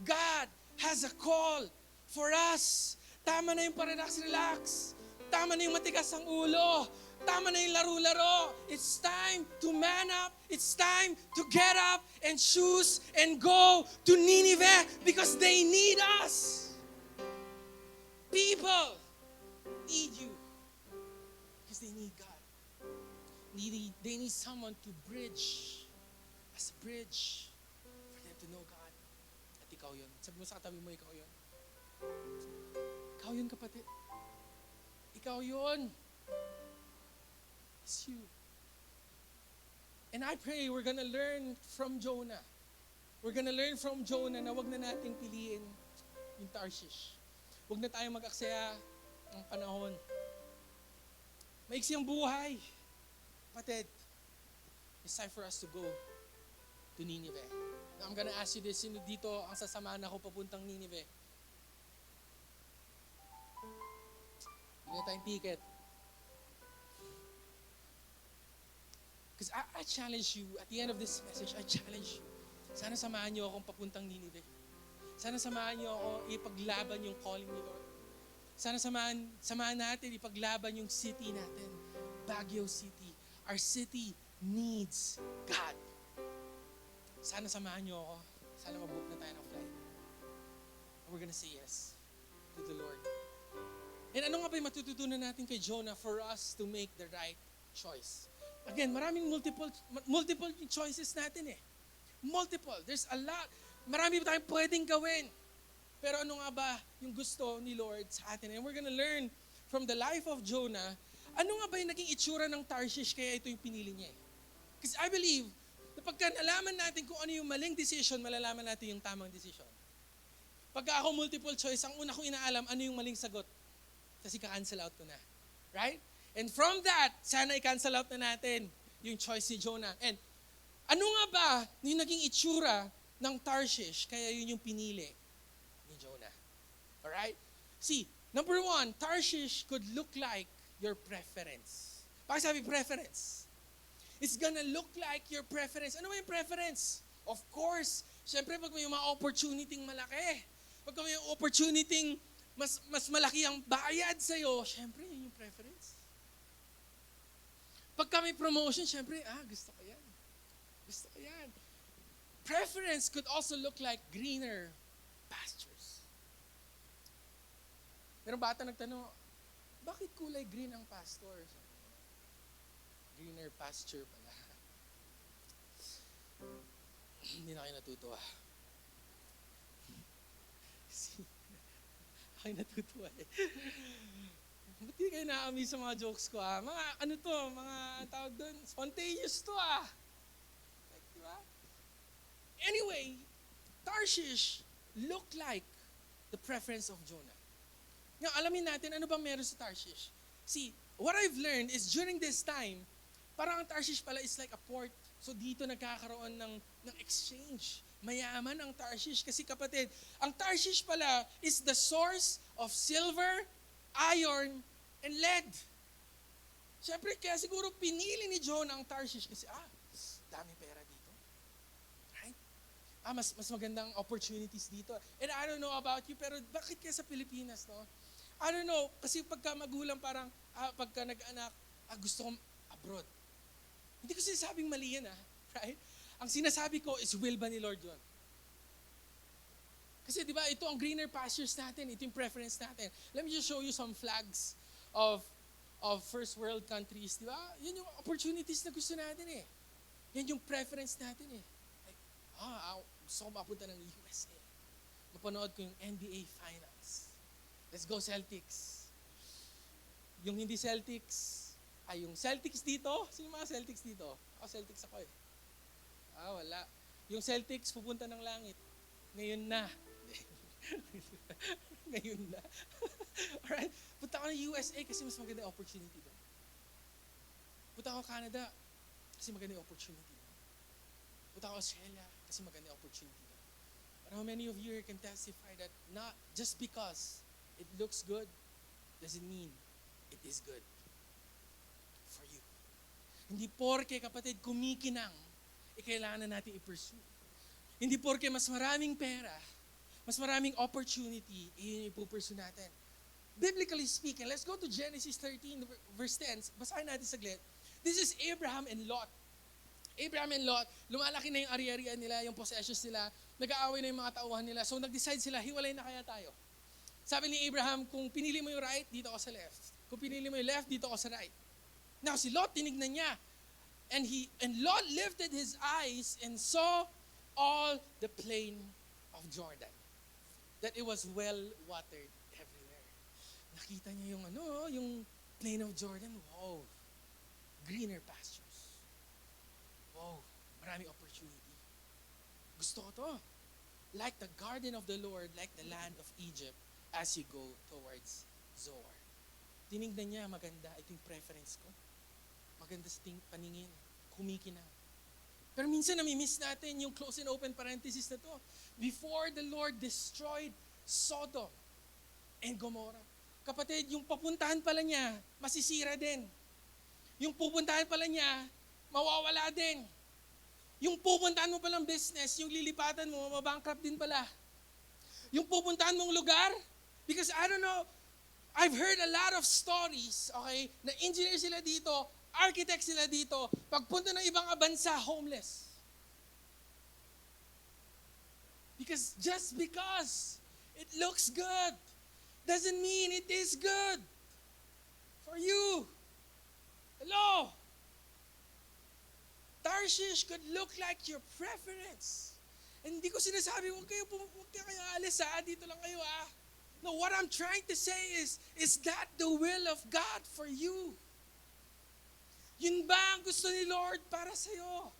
God has a call for us. Tama na yung parelax-relax. Tama na yung matigas ang ulo. Tama na yung laro-laro. It's time to man up. It's time to get up and choose and go to Nineveh because they need us. People need you because they need God. They need someone to bridge, as a bridge for them to know God. At ikaw yun. Sabi mo sa katabi mo, ikaw yun. Ikaw yun, kapatid. Ikaw yun. It's you. And I pray we're gonna learn from Jonah. We're gonna learn from Jonah na wag na nating piliin yung Tarshish. Wag na tayong mag-aksaya ng panahon. Maiksi ang buhay. Kapatid, it's time for us to go to Nineveh. Now I'm gonna ask you this, sino dito ang sasamahan ako papuntang Nineveh? Hindi na tayong ticket. Because I challenge you, at the end of this message, I challenge you. Sana samahan niyo akong papuntang Nineveh. Sana samahan niyo ako ipaglaban yung calling ni Lord. Sana samahan natin ipaglaban yung city natin. Baguio City. Our city needs God. Sana samahan niyo ako. Sana mag-book na tayo ng flight. And we're gonna say yes to the Lord. And ano nga ba yung matututunan natin kay Jonah for us to make the right choice? Again, maraming multiple choices natin eh. Multiple. There's a lot. Marami tayong pwedeng gawin. Pero ano nga ba yung gusto ni Lord sa atin? And we're gonna learn from the life of Jonah, ano nga ba yung naging itsura ng Tarshish kaya ito yung pinili niya eh. Because I believe na pagka nalaman natin kung ano yung maling decision, malalaman natin yung tamang decision. Pagka ako multiple choice, ang una kong inaalam, ano yung maling sagot? Kasi ka-cancel out ko na. Right? And from that, sana i-cancel out na natin yung choice ni Jonah. And ano nga ba yung naging itsura ng Tarshish kaya yun yung pinili ni Jonah? Alright? See, number one, Tarshish could look like your preference. Bakit sabi preference? It's gonna look like your preference. Ano ba yung preference? Of course, syempre pag may mga opportunity malaki, pag may opportunity mas malaki ang bayad sa'yo, syempre yun yung preference. Pagka may promotion, syempre, gusto ko yan. Gusto ko yan. Preference could also look like greener pastures. Merong bata nagtanong, bakit kulay green ang pastor? Greener pasture pala. Hindi na kayo natutuwa. Kayo natutuwa eh. Ba't di kayo na-amaze sa mga jokes ko Mga ano to, mga tawag doon, spontaneous to Like, di ba? Anyway, Tarshish looked like the preference of Jonah. Ngayon, alamin natin, ano bang meron sa Tarshish? See, what I've learned is during this time, parang ang Tarshish pala is like a port. So dito nagkakaroon ng exchange. Mayaman ang Tarshish. Kasi kapatid, ang Tarshish pala is the source of silver, iron, and lead. Siyempre, kaya siguro pinili ni Jonah ang Tarshish kasi, daming pera dito. Right? Mas magandang opportunities dito. And I don't know about you, pero bakit kaya sa Pilipinas, no? I don't know, kasi pagka magulang parang, pagka nag-anak, gusto kong abroad. Hindi ko sinasabing mali yan, right? Ang sinasabi ko is will ba ni Lord yun? Kasi di ba, ito ang greener pastures natin, ito yung preference natin. Let me just show you some flags of first world countries, di ba? Yan yung opportunities na gusto natin eh. Yan yung preference natin eh. Like, gusto ko mapunta ng USA. Mapanood ko yung NBA Finals. Let's go Celtics. Yung hindi Celtics, yung Celtics dito, sino mga Celtics dito? Celtics ako eh. Wala. Yung Celtics pupunta ng langit. Ngayon na. Ngayon na. Alright? Punta ako ng USA kasi mas maganda yung opportunity doon. Punta ako Canada kasi maganda yung opportunity doon. Punta ako Australia kasi maganda yung opportunity doon. But how many of you here can testify that not just because it looks good doesn't mean it is good for you. Hindi porke kapatid kumikinang, kailangan na natin i-pursue. Hindi porke mas maraming pera, mas maraming opportunity, yun yung ipupursue natin. Biblically speaking, let's go to Genesis 13, verse 10. Basahin natin saglit. This is Abraham and Lot. Abraham and Lot, lumalaki na yung ari-arian nila, yung possessions nila, nag-aaway na yung mga tauhan nila. So nag-decide sila, hiwalay na kaya tayo. Sabi ni Abraham, kung pinili mo yung right, dito ako sa left. Kung pinili mo yung left, dito ako sa right. Now si Lot, tinignan niya. And Lot lifted his eyes and saw all the plain of Jordan. That it was well watered everywhere. Nakita niya yung plain of Jordan. Wow. Greener pastures. Wow. Maraming opportunity. Gusto ko to. Like the garden of the Lord, like the land of Egypt, as you go towards Zoar. Tinignan niya, maganda. Ito yung preference ko. Maganda sa paningin. Kumikinang. Pero minsan nami-miss natin yung close and open parenthesis na to. Before the Lord destroyed Sodom and Gomorrah. Kapatid, yung papuntahan pala niya, masisira din. Yung pupuntahan pala niya, mawawala din. Yung pupuntahan mo palang business, yung lilipatan mo, mabankrupt din pala. Yung pupuntahan mong lugar, because I don't know, I've heard a lot of stories, okay, na engineer sila dito, architect sila dito, pagpunta ng ibang bansa, homeless. Just because it looks good doesn't mean it is good for you. Hello? Tarshish could look like your preference. And hindi ko sinasabi, huwag kayo alis dito lang kayo No, what I'm trying to say is that the will of God for you? Yun ba ang gusto ni Lord para sa'yo?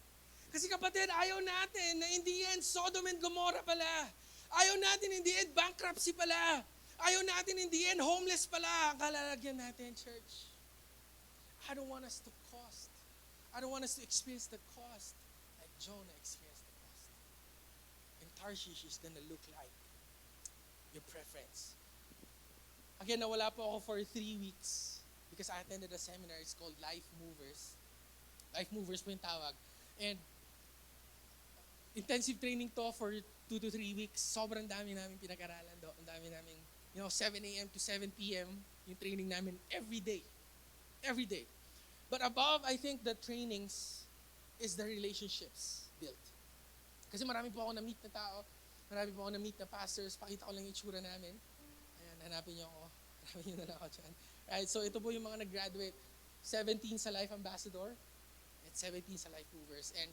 Kasi kapatid, ayaw natin na in the end, Sodom and Gomorrah pala. Ayaw natin in the end, bankruptcy pala. Ayaw natin in the end, homeless pala ang kalalagyan natin, church. I don't want us to cost. I don't want us to experience the cost like Jonah experienced the cost. And Tarshish is gonna look like your preference. Again, nawala po ako for 3 weeks because I attended a seminar. It's called Life Movers. Life Movers po yung tawag. And intensive training to for 2 to 3 weeks. Sobrang dami namin pinag-aralan do. Ang dami namin, 7 a.m. to 7 p.m. yung training namin every day. Every day. But above, I think the trainings is the relationships built. Kasi marami po ako na-meet na tao. Marami po ako na-meet na pastors. Pakita ko lang yung itsura namin. Ayan, hanapin niyo ako. Hanapin niyo na lang ako dyan. Right, so ito po yung mga nag-graduate. 17 sa Life Ambassador at 17 sa Life Movers. And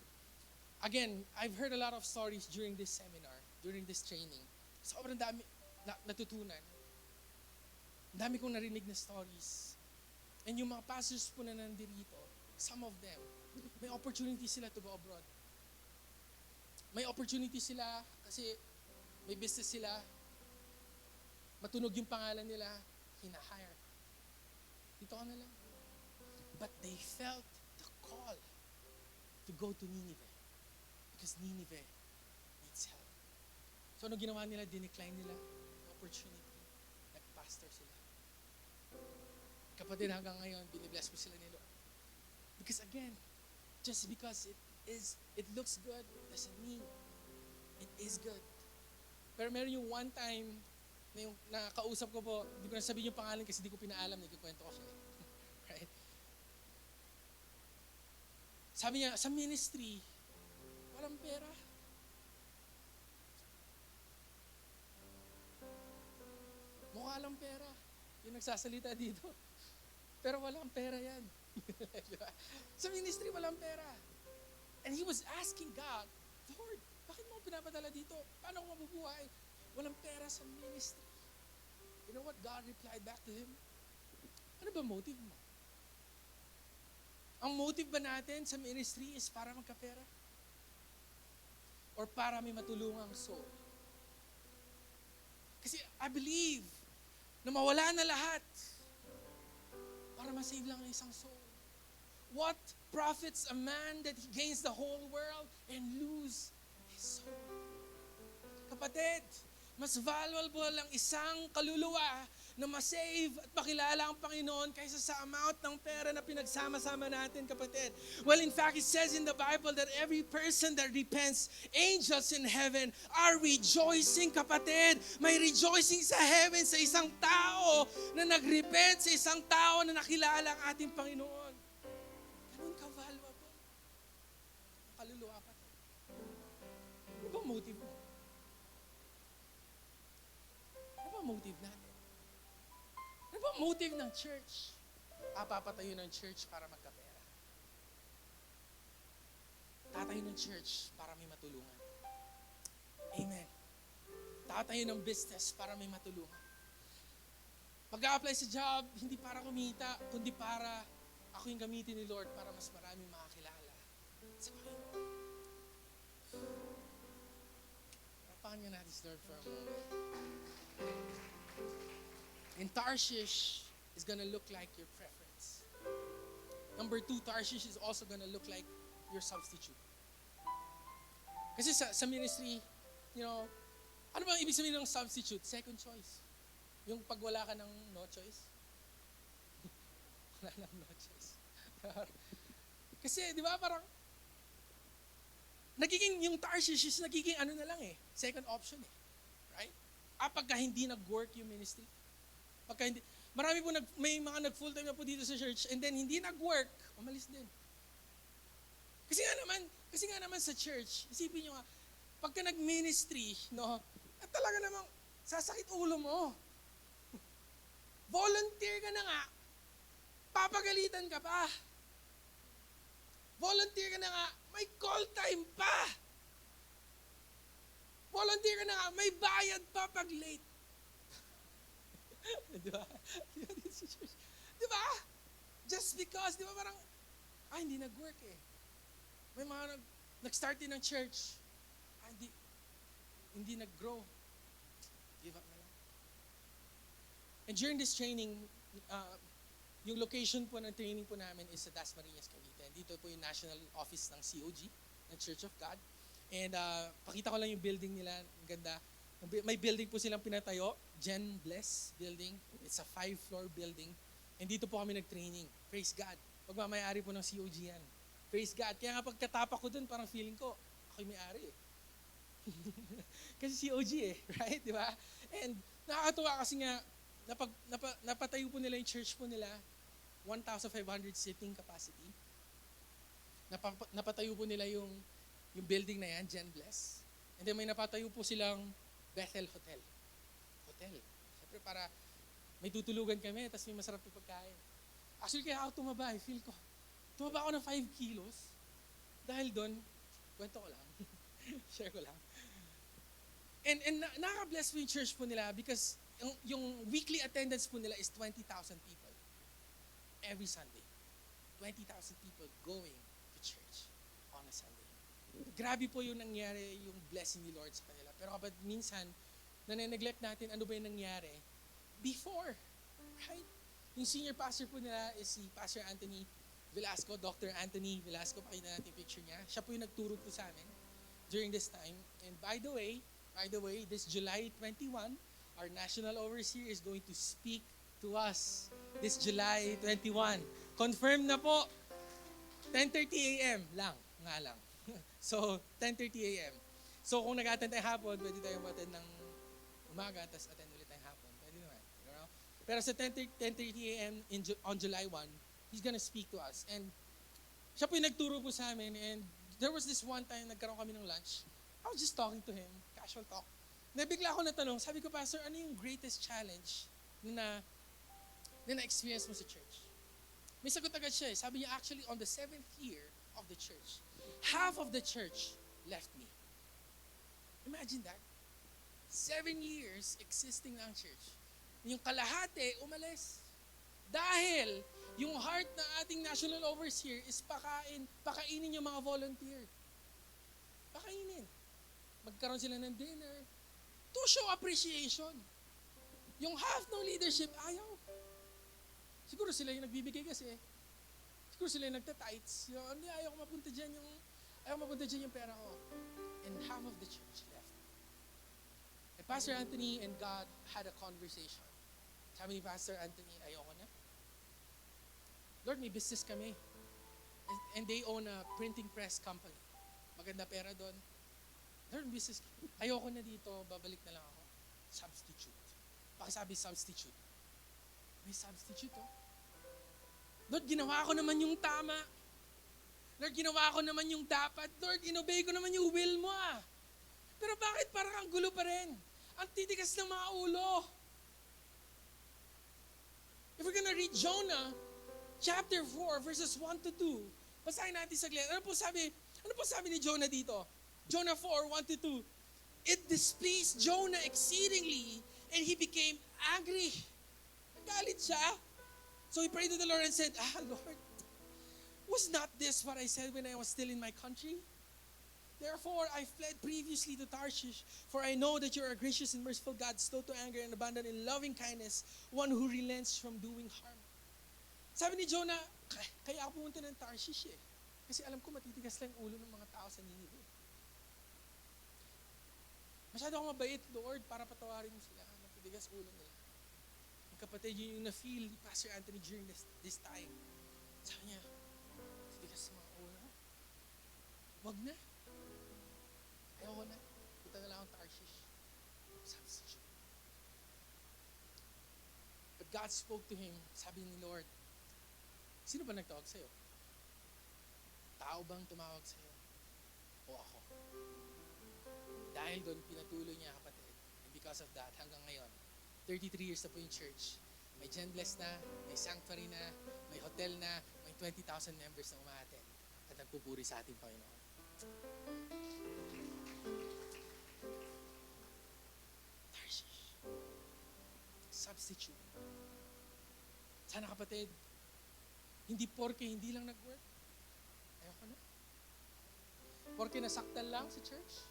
again, I've heard a lot of stories during this seminar, during this training. Sobrang dami natutunan. Ang dami kong narinig na stories. And yung mga pastors po na nandito, some of them, may opportunity sila to go abroad. May opportunity sila kasi may business sila. Matunog yung pangalan nila, hina-hire. Dito ka na lang. But they felt the call to go to Nineveh because Nineveh needs help. So ano ginawa nila? Dinecline nila yung opportunity. Nag-pastor sila. Kapatid, hanggang ngayon, binibless po sila ni Lord. Because again, just because it looks good doesn't mean it is good. Pero meron yung one time na yung nakausap ko po, hindi ko na sabihin yung pangalan kasi hindi ko pinaalam, nagkikwento ko siya. Right? Sabi niya, sa ministry, walang pera. Mukha lang pera. Yung nagsasalita dito. Pero walang pera yan. Diba? Sa ministry, walang pera. And he was asking God, Lord, bakit mo pinapadala dito? Paano ako mabubuhay? Walang pera sa ministry. You know what God replied back to him? Ano ba motive mo? Ang motive ba natin sa ministry is para magkapera? Or para may matulungang soul? Kasi I believe na mawala na lahat para masave lang ang isang soul. What profits a man that he gains the whole world and lose his soul? Kapatid, mas valuable ang isang kaluluwa na masave at makilala ang Panginoon kaysa sa amount ng pera na pinagsama-sama natin, kapatid. Well, in fact, it says in the Bible that every person that repents, angels in heaven are rejoicing, kapatid. May rejoicing sa heaven sa isang tao na nagrepent, sa isang tao na nakilala ang ating Panginoon. Ganun ka-valuable. Kaluluwa pa to. Ano ba motive mo? Ano ba motive natin? Ano ba motive ng church? Papatayo ng church para magkapera. Tatayo ng church para may matulungan. Amen. Tatayo ng business para may matulungan. Pag-a-apply sa job, hindi para kumita, kundi para ako yung gamitin ni Lord para mas maraming makakilala sa Panginoon. Rapakan nga natin si Lord for a moment. And Tarshish is gonna look like your preference. Number 2, Tarshish is also gonna look like your substitute. Kasi sa ministry, ano bang ibig sabihin ng substitute? Second choice. Yung pag wala ka ng no choice. Wala nang no choice. Kasi, di ba, parang, yung Tarshish is nagiging ano na lang second option Right? Pagka hindi nag-work yung ministry, pagka hindi, marami po may mga nag-full-time na po dito sa church and then hindi nag-work, umalis din. Kasi nga naman sa church, isipin nyo nga, pagka nag-ministry, at talaga namang sasakit ulo mo. Volunteer ka na nga, papagalitan ka pa. Volunteer ka na nga, may call time pa. Volunteer ka na nga, may bayad pa pag late. Di ba? Di ba? Just because, di ba parang, hindi nag-work May mga nag-start din ng church, hindi nag-grow. Give up na lang. And during this training, yung location po ng training po namin is sa Dasmariñas, Cavite. Dito po yung national office ng COG, ng Church of God. And pakita ko lang yung building nila, ang ganda. May building po silang pinatayo, Gen Bless building. It's a 5-floor building. And dito po kami nag-training. Praise God. Pagmamayari po ng COG yan. Praise God. Kaya nga pagkatapak ko dun, parang feeling ko, ako yung may-ari Kasi COG right? Di ba? And nakakatuwa kasi nga, napatayo po nila yung church po nila, 1,500 seating capacity. Napatayo po nila yung building na yan, Gen Bless. And then may napatayo po silang Bethel Hotel. Siyempre para may tutulugan kami, tapos may masarap na pagkain. Actually, kaya ako tumaba, feel ko. Tumaba ako ng 5 kilos. Dahil doon, kwento ko lang. Share ko lang. And nakaka-bless po yung church po nila because yung weekly attendance po nila is 20,000 people. Every Sunday. 20,000 people going to church on a Sunday. Grabe po yung nangyari, yung blessing ni Lord sa kanila. Pero kapag minsan, nane-neglect natin ano ba yung nangyari before. Right? Yung senior pastor po nila is si Pastor Anthony Velasco, Dr. Anthony Velasco. Pakita natin yung picture niya. Siya po yung nagturo po sa amin during this time. And by the way, this July 21, our national overseer is going to speak to us this July 21. Confirm na po. 10:30 a.m. lang. So, 10:30 a.m. So, kung nag-attend tayo hapon, pwede tayo mag-attend ng umaga, tapos attend ulit tayo hapon. Pwede naman. Pero sa 10:30 a.m. on July 1, he's gonna speak to us. And siya po yung nagturo po sa amin. And there was this one time, nagkaroon kami ng lunch. I was just talking to him, casual talk. Nabigla ako natanong, sabi ko, Pastor, ano yung greatest challenge na na-experience mo sa church? May sagot agad siya Sabi niya, actually, on the 7th year of the church, half of the church left me. Imagine that. 7 years existing na ang church. Yung kalahati, umalis. Dahil yung heart ng ating national overseer is pakainin yung mga volunteer. Pakainin. Magkaroon sila ng dinner to show appreciation. Yung half ng leadership, ayaw. Siguro sila yung nagbibigay kasi. Siguro sila yung nagtatights. Hindi, ayaw ko mapunta dyan yung pera ko. And half of the church left. And Pastor Anthony and God had a conversation. Sabi ni Pastor Anthony, ayoko na. Lord, may business kami. And they own a printing press company. Maganda pera doon. Lord, business. Ayoko na dito, babalik na lang ako. Substitute. Pakisabi substitute. May substitute, oh. Lord, ginawa ko naman yung tama. Lord, ginawa ko naman yung dapat. Lord, inobey ko naman yung will mo, ah. Pero bakit parang ang gulo pa rin? Ang titigas ng mga ulo. If we're gonna read Jonah, chapter 4, verses 1 to 2, basahin natin saglit. Ano po sabi ni Jonah dito? Jonah 4, 1 to 2. It displeased Jonah exceedingly, and he became angry. Nagalit siya. So he prayed to the Lord and said, Lord, was not this what I said when I was still in my country? Therefore, I fled previously to Tarshish, for I know that you are a gracious and merciful God, slow to anger and abundant in loving kindness, one who relents from doing harm. Sabi ni Jonah, kaya ako pumunta ng Tarshish eh. Kasi alam ko matitigas lang ulo ng mga tao sa Nineveh. Masyado akong mabait, Lord, para patawarin mo sila. Matitigas ulo nila. Ang kapatid, yun yung na-feel ni Pastor Anthony during this time. Sabi niya, matitigas sa mga ulo. Wag na. Ayoko na. Punta na lang akong Tarshish. Substitute. But God spoke to him. Sabi ni Lord, sino ba nagtawag sa'yo? Tao bang tumawag sa'yo? O ako? Dahil doon, pinatuloy niya, kapatid. And because of that, hanggang ngayon, 33 years na po yung church. May Genbless na, may Sanctuary na, may hotel na, may 20,000 members na umaattend at nagpupuri sa ating Panginoon. Tarshish. Substitute. Sana kapatid, hindi porke hindi lang nag-work. Ayoko na. Porke nasaktan lang sa church.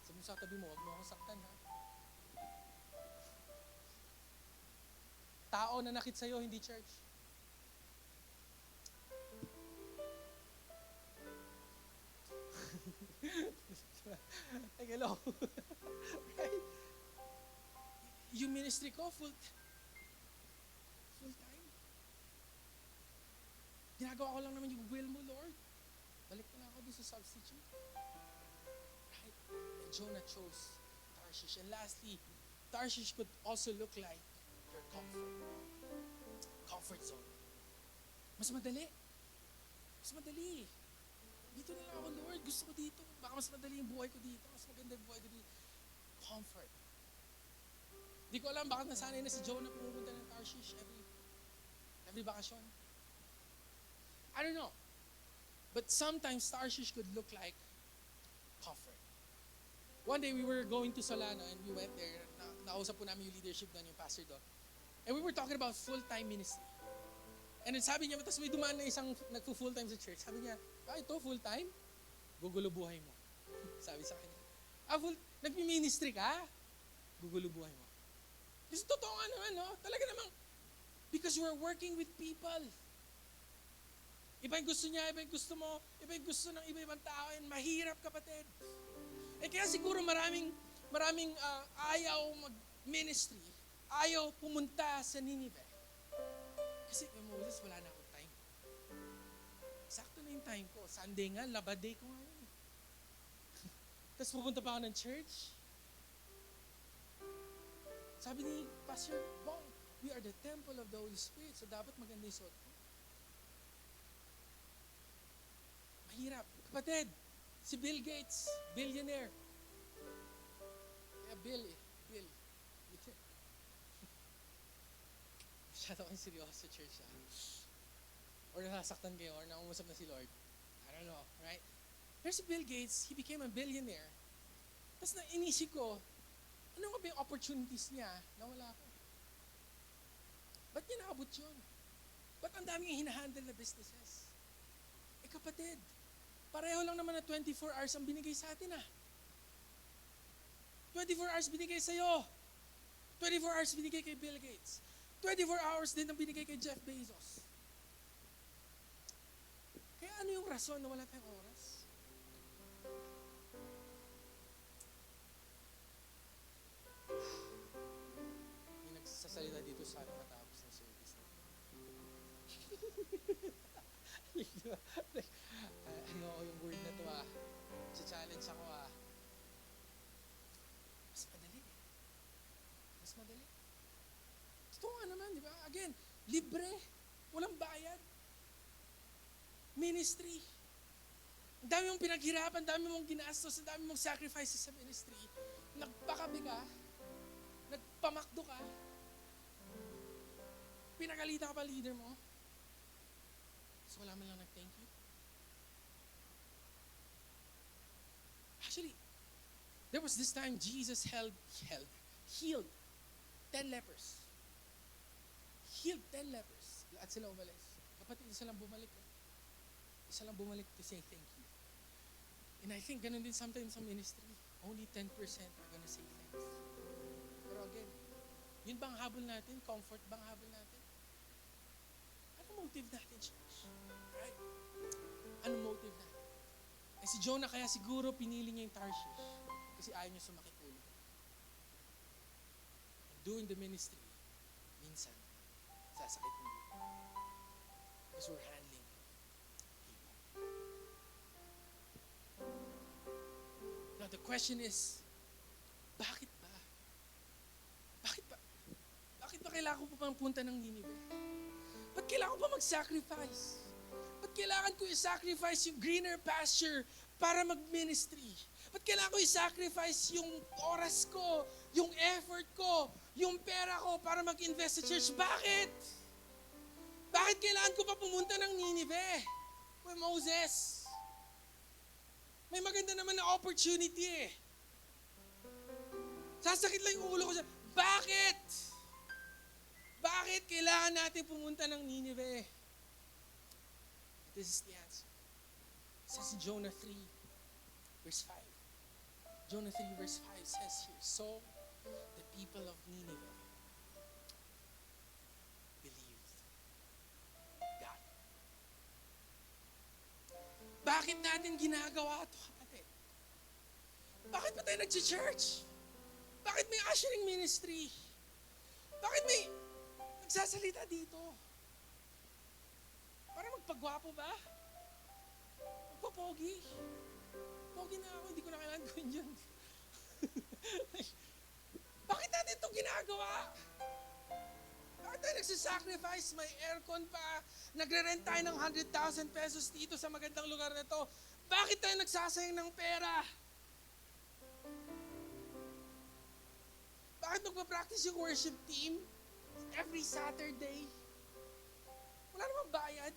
Sabi mo sa tabi mo, huwag mo akong saktan, ha? Tao na nakit sa'yo, hindi church. Like, hello. Right? Yung ministry ko, full time. Ginagawa ko lang naman yung will mo, Lord. Balik na lang ako doon sa substitute. Right? And Jonah chose Tarshish. And lastly, Tarshish could also look like your comfort zone. Mas madali. Mas madali. Dito na lang ako, Lord. Gusto ko dito. Baka mas madali yung buhay ko dito. Mas maganda yung buhay ko dito. Comfort. Di ko alam bakit nasanay na si Jonah pumunta ng Tarshish every bakasyon. I don't know. But sometimes Tarshish could look like comfort. One day we were going to Solano and we went there. Nakausap po namin yung leadership doon, yung pastor doon. And we were talking about full-time ministry. And then sabi niya, tapos may dumaan na isang nagpo-full-time sa church. Sabi niya, ito full-time? Gugulo buhay mo. Sabi sa kanya. Nagmi-ministry ka? Gugulo buhay mo. Kasi totoo nga naman, no? Talaga namang, because you are working with people. Iba yung gusto niya, iba yung gusto mo, iba yung gusto ng iba-ibang tao, and mahirap, kapatid. Eh kaya siguro maraming ayaw mag-ministry, ayaw pumunta sa Nineveh. Kasi, Moses, wala na akong time. Sakto na yung time ko. Sunday nga, Labad Day ko nga yun. Tapos pupunta pa ako ng church. Sabi ni Pastor Bong, we are the temple of the Holy Spirit. So dapat maganda yung suot ko. Mahirap. Kapatid, si Bill Gates, billionaire. Kaya Bill. Masyado kayong seryoso sa church, ha? Or nasasaktan kayo, or naungusap na si Lord. I don't know, right? Pero si Bill Gates, he became a billionaire. Tapos inisip ko, ano nga ba yung opportunities niya na wala ko? Ba't niya nakabot yun? Ba't ang daming hinahandle na businesses? Eh kapatid, pareho lang naman na 24 hours ang binigay sa atin, ah. 24 hours binigay sa'yo. 24 hours binigay kay Bill Gates. 24 hours din ang binigay kay Jeff Bezos. Kaya ano yung rason na wala tayong oras? Libre. Walang bayad. Ministry. Ang dami mong pinaghirapan, ang dami mong ginastos, ang dami mong sacrifices sa ministry. Nagpakabi ka, nagpamakdo ka, pinagalita ka pa leader mo. So wala man lang nag-thank you. Actually, there was this time Jesus healed 10 lepers. Healed 10 lepers. Lahat sila umalis. Kapatid, isa lang bumalik. Isa lang bumalik to say thank you. And I think ganun din sometimes sa ministry. Only 10% are gonna say thanks. Pero again, yun bang habol natin? Comfort bang habol natin? Anong motive natin, church? Right? Anong motive natin? Eh si Jonah kaya siguro pinili niya yung Tarshish kasi ayaw niya sumakit ulo. And doing the ministry, minsan, sasakit ulo. Because we're handling people. Now the question is, bakit ba? Bakit ba kailangan ko pa punta ng Nineveh? Ba't kailangan ko pa mag-sacrifice? Ba't kailangan ko i-sacrifice yung greener pasture para mag-ministry? Ba't kailangan ko i-sacrifice yung oras ko, yung effort ko, yung pera ko para mag-invest sa church? Bakit? Bakit kailangan ko pa pumunta ng Nineveh? Well, Moses, may maganda naman na opportunity eh. Sasakit lang yung ulo ko siya. Bakit? Bakit kailangan natin pumunta ng Nineveh? This is the answer. It says in Jonah 3, verse 5. Jonah 3, verse 5 says here, so the people of Nineveh believed God. Bakit natin ginagawa ito, kapatid? Bakit pa tayo nag-church? Bakit may ushering ministry? Bakit may nagsasalita dito? Para magpagwapo ba? Magpapogi? Pogi na ako, hindi ko na kailangan gawin yun. Bakit natin itong ginagawa? Bakit tayo nagsisacrifice? May aircon pa. Nagre-rent tayo ng 100,000 pesos dito sa magandang lugar na to. Bakit tayo nagsasayang ng pera? Bakit magpa-practice yung worship team every Saturday? Wala namang bayad.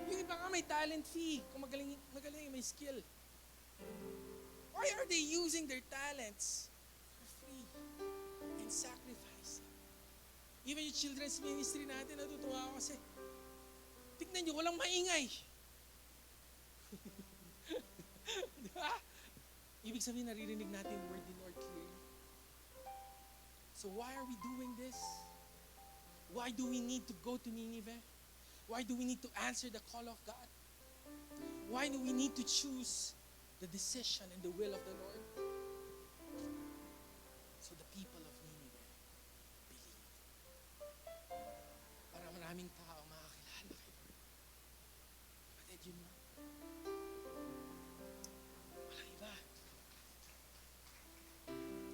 Yung iba nga may talent fee kung magaling may skill. Why are they using their talents for free and sacrificing? Even yung children's ministry natin, natutuwa ako kasi tignan nyo, walang maingay. Di ba? Ibig sabihin, naririnig natin yung word ni Lord clearly. So why are we doing this? Why do we need to go to Nineveh? Why do we need to answer the call of God? Why do we need to choose the decision and the will of the Lord? So the people of Nineveh believed. Para maraming tao makakilala kay Lord. Kapatid, yun lang. Walang iba.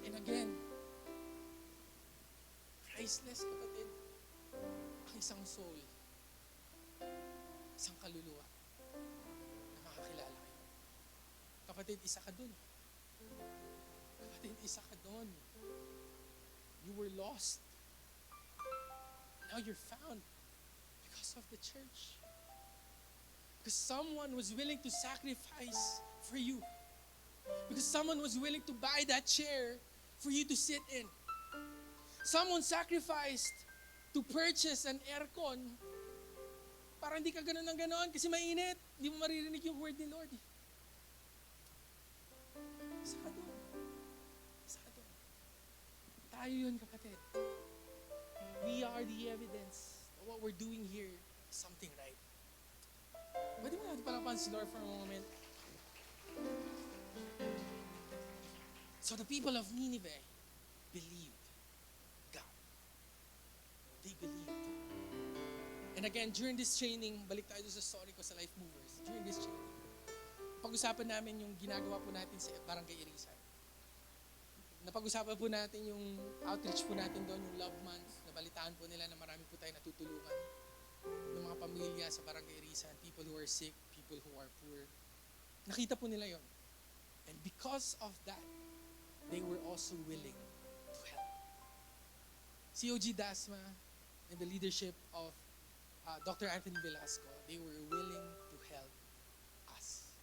And again, priceless, kapatid, ang isang soul, isang kaluluwa na makakilala kayo. Kapatid, isa ka dun. Kapatid, isa ka dun. You were lost. Now you're found because of the church. Because someone was willing to sacrifice for you. Because someone was willing to buy that chair for you to sit in. Someone sacrificed to purchase an aircon para hindi ka ganun ng ganon kasi mainit. Hindi mo maririnig yung word ni Lord. Isa ka doon. Isa ka doon. Tayo yun, kapatid. We are the evidence that what we're doing here is something right. Pwede mo natin palapan si Lord for a moment. So the people of Nineveh believed God. They believed. And again, during this training, balik tayo sa story ko sa Life Movers. During this training, pag-usapan namin yung ginagawa po natin sa Barangay Irisan. Napag-usapan po natin yung outreach po natin doon, yung Love Month. nabalitaan po nila na marami po tayo natutulungan ng mga pamilya sa Barangay Risan, people who are sick, people who are poor. Nakita po nila yon. And because of that, they were also willing to help. COG Dasma and the leadership of Dr. Anthony Velasco, they were willing to help us.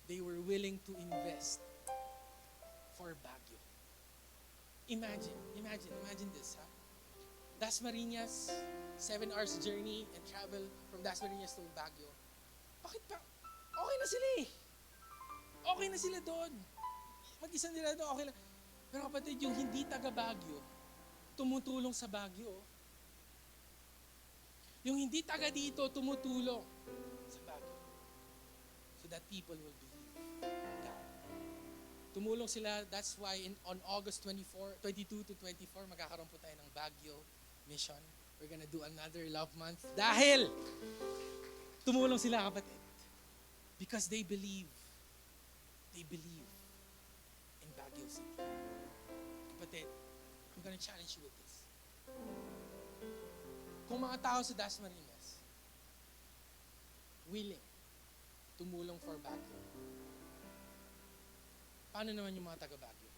They were willing to invest for Baguio. Imagine this, ha? Dasmariñas, 7 hours journey and travel from Dasmariñas to Baguio. Bakit pa? Okay na sila eh. Okay na sila doon. Mag-isa nila doon, okay lang. Pero kapatid, yung hindi taga Baguio, tumutulong sa Baguio. Yung hindi taga dito, tumutulong sa Baguio. So that people will believe God. Tumulong sila, that's why on August 22 to 24, magkakaroon po tayo ng Baguio mission. We're gonna do another love month. Dahil, tumulong sila kapatid. Because they believe in Baguio City. Kapatid, I'm gonna challenge you with this. Kung mga tao sa Dasmariñas, willing tumulong for Baguio, paano naman yung mga taga Baguio?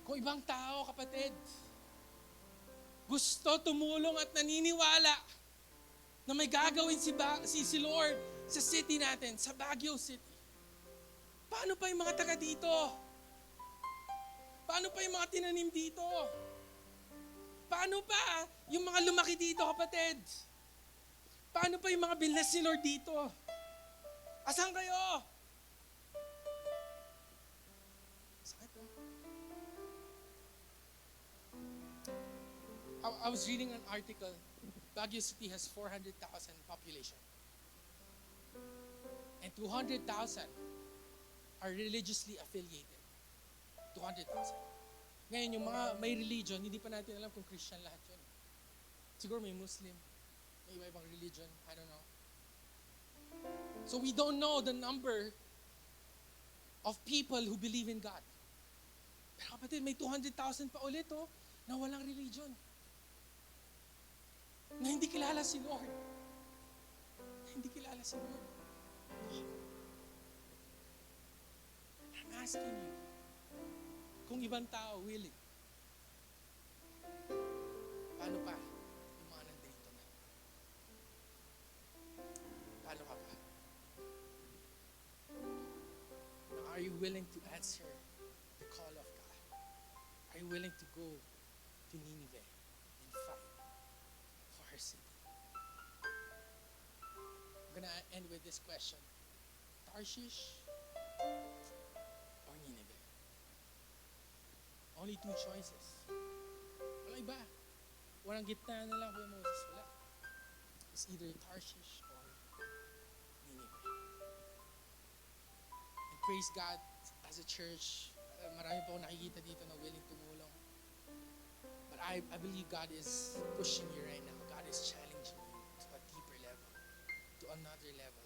Kung ibang tao, kapatid, gusto tumulong at naniniwala na may gagawin si Lord sa city natin, sa Baguio City. Paano pa yung mga taga dito? Paano pa yung mga tinanim dito? Paano pa yung mga lumaki dito, kapatid? Paano pa yung mga bilnas ni Lord dito? Asan kayo? Sakit mo. I was reading an article. Baguio City has 400,000 population. And 200,000 are religiously affiliated. 200,000. Ngayon, yung mga may religion, hindi pa natin alam kung Christian lahat yun. Siguro may Muslim, may iba-ibang religion, I don't know. So we don't know the number of people who believe in God. Pero kapatid, may 200,000 pa ulit na walang religion. Na hindi kilala si Lord. Na hindi kilala si Lord. I'm asking you, kung ibang tao willing, paano pa yung mga nandito na? Paano ka pa? Now, are you willing to answer the call of God? Are you willing to go to Nineveh and fight for her city? I'm gonna end with this question. Tarshish or Nineveh? Only 2 choices. Wala iba. Walang gitna na lang, Kuya Moses. Wala. It's either Tarshish or Nineveh. And praise God, as a church, marami po akong nakikita dito na willing tumulong. But I believe God is pushing you right now. God is challenging you to a deeper level, to another level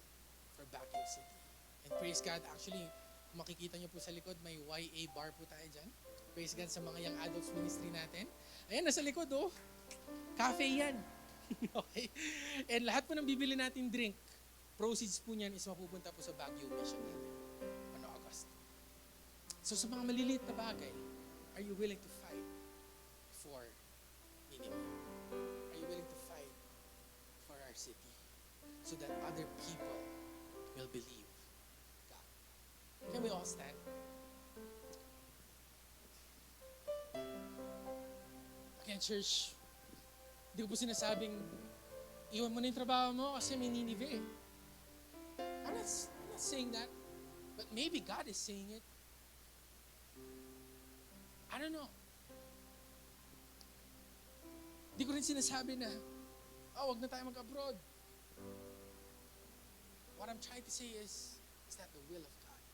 for Baguio City. And praise God, actually, kung makikita nyo po sa likod, may YA bar po tayo dyan. Praise God sa mga young adults ministry natin. Ayan, nasa likod Cafe yan. Okay? And lahat po ng bibili natin drink, proceeds po niyan is mapupunta po sa Baguio mission natin. August. So sa mga maliliit na bagay, are you willing to fight for Nineveh? Are you willing to fight for our city? So that other people will believe God. Can we all stand? Again, church, hindi ko po sinasabing iwan mo na yung trabaho mo kasi may Nineveh. I'm not saying that, but maybe God is saying it. I don't know. Hindi ko rin sinasabi na, wag na tayo mag-abroad. What I'm trying to say is that the will of God?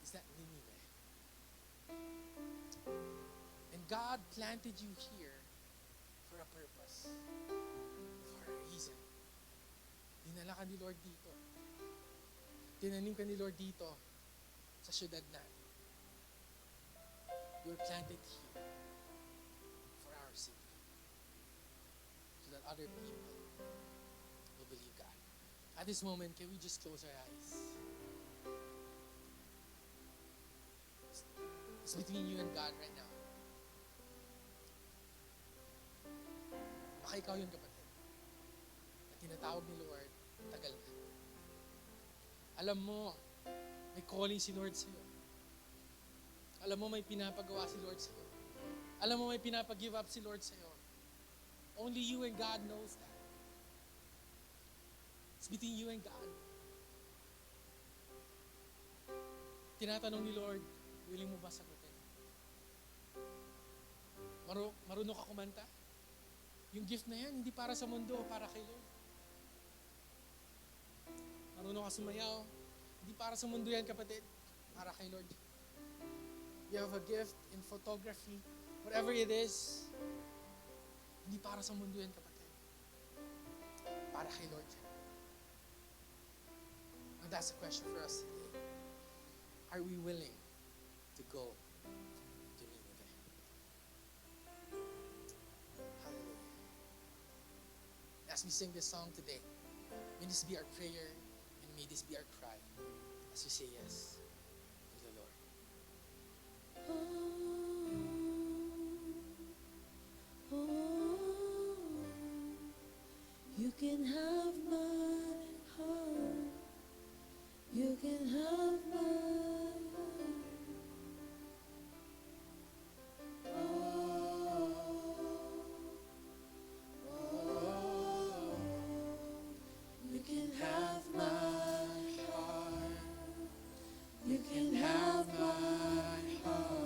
Is that Nineveh? And God planted you here for a purpose, for a reason. Dinala ka ni Lord dito. Tinanim ka ni Lord dito sa syudad natin. You were planted here for our city, so that other people will believe God. At this moment, can we just close our eyes? It's between you and God right now. Baka ikaw yun, kapatid, na tinatawag ni Lord, tagal na. Alam mo, may calling si Lord sa'yo. Alam mo, may pinapagawa si Lord sa'yo. Alam mo, may pinapag-give up si Lord sa'yo. Only you and God knows that. It's between you and God. Tinatanong ni Lord, willing mo ba sagutin? Marunong ka kumanta? Yung gift na yan, hindi para sa mundo, para kay Lord. Marunong ka sumayaw, hindi para sa mundo yan, kapatid, para kay Lord. You have a gift in photography, whatever it is, hindi para sa mundo yan, kapatid. Para kay Lord yan. And that's the question for us today. Are we willing to go to Nineveh? Hallelujah. As we sing this song today, may this be our prayer and may this be our cry as we say yes to the Lord. You can have my heart. You can have my heart. You can have my heart. You can have my heart.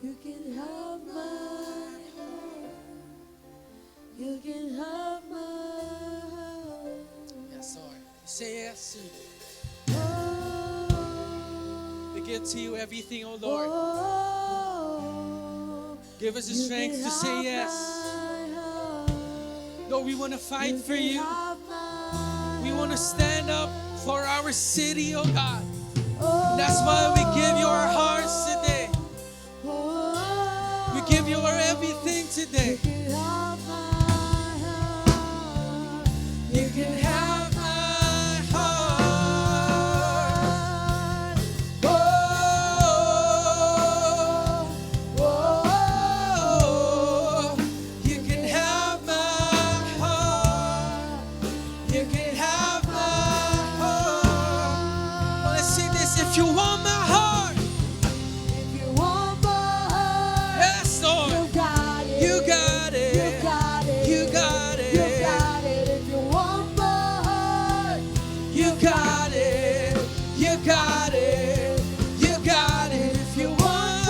You can have my heart. You can have my heart. Yes, Lord. Say yes to you. Oh, We give to you everything, oh Lord. oh, Give us the you strength can to say have yes. my heart. Lord, we want to fight for can you. have my We want to stand up for our city, oh God. heart. That's why we give you our hearts today. Oh, We give you our everything today. you can have my heart. You can have my heart. Oh, oh, you can have my heart. You can have my heart. Well, let's sing this. If you want my heart, If you want my heart, yes, Lord, you got it. you got it. You got it. You got it. You got it. If you want my heart, You got it. You got it. You got it. If you want,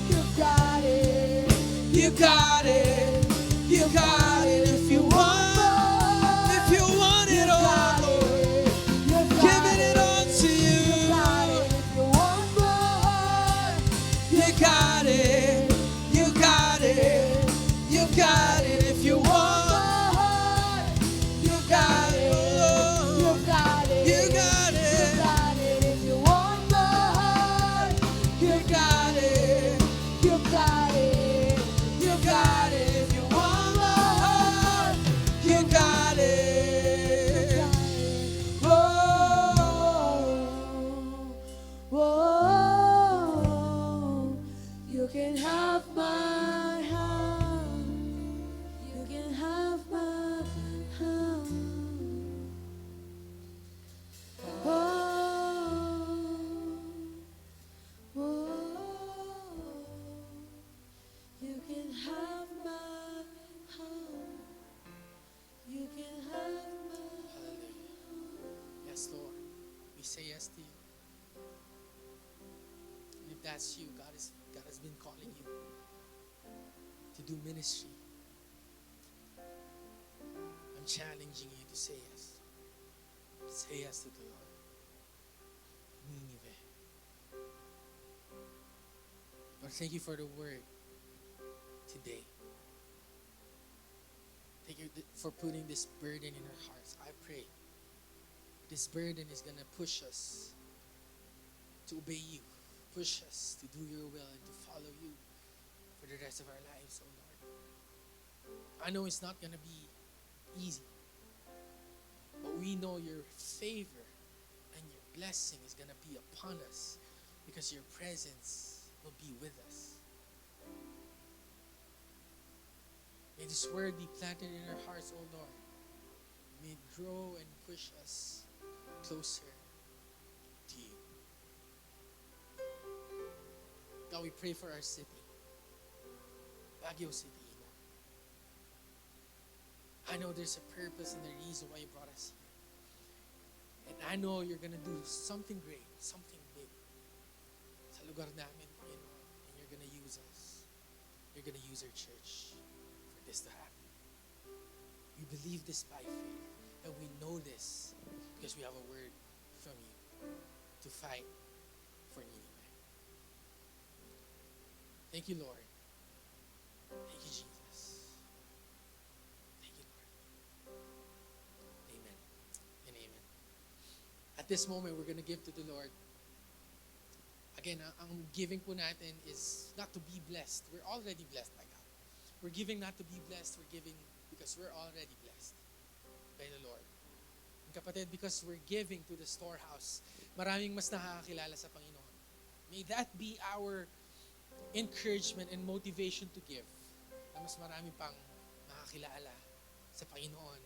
you got it. you got it. You got it. If you want it all, Lord, giving it all to you. You got it. You got it. You got it. If you want, you got it. Oh, you got it. You got it. You got it. You got it. If you want my heart, you got it. Whoa, you can have my heart. You can have my heart. You can have my heart. You can have my Hallelujah. Yes, Lord. We say yes to you. And if that's you, God has been calling you to do ministry. I'm challenging you to say yes. Say yes to the Lord. Nineveh. Lord, thank you for the word today. Thank you for putting this burden in our hearts. I pray this burden is going to push us to obey you, push us to do your will and to follow you for the rest of our lives, oh Lord. I know it's not going to be easy, but we know your favor and your blessing is going to be upon us because your presence will be with us. May this word be planted in our hearts, O Lord. May it grow and push us closer to you. God, we pray for our city, Baguio City, Lord. I know there's a purpose and a reason why you brought us here. And I know you're going to do something great, something big sa lugar namin, Panginoon. And you're going to use us. You're going to use our church for this to happen. We believe this by faith. And we know this because we have a word from you to fight for Nineveh. Thank you, Lord. Thank you, Jesus. Thank you, Lord. Amen and amen. At this moment, we're going to give to the Lord. Again, ang giving po natin is not to be blessed. We're already blessed by God. We're giving not to be blessed. We're giving because we're already blessed by the Lord. And kapatid, because we're giving to the storehouse, maraming mas nakakakilala sa Panginoon. May that be our encouragement and motivation to give. Na mas marami pang makakilala sa Panginoon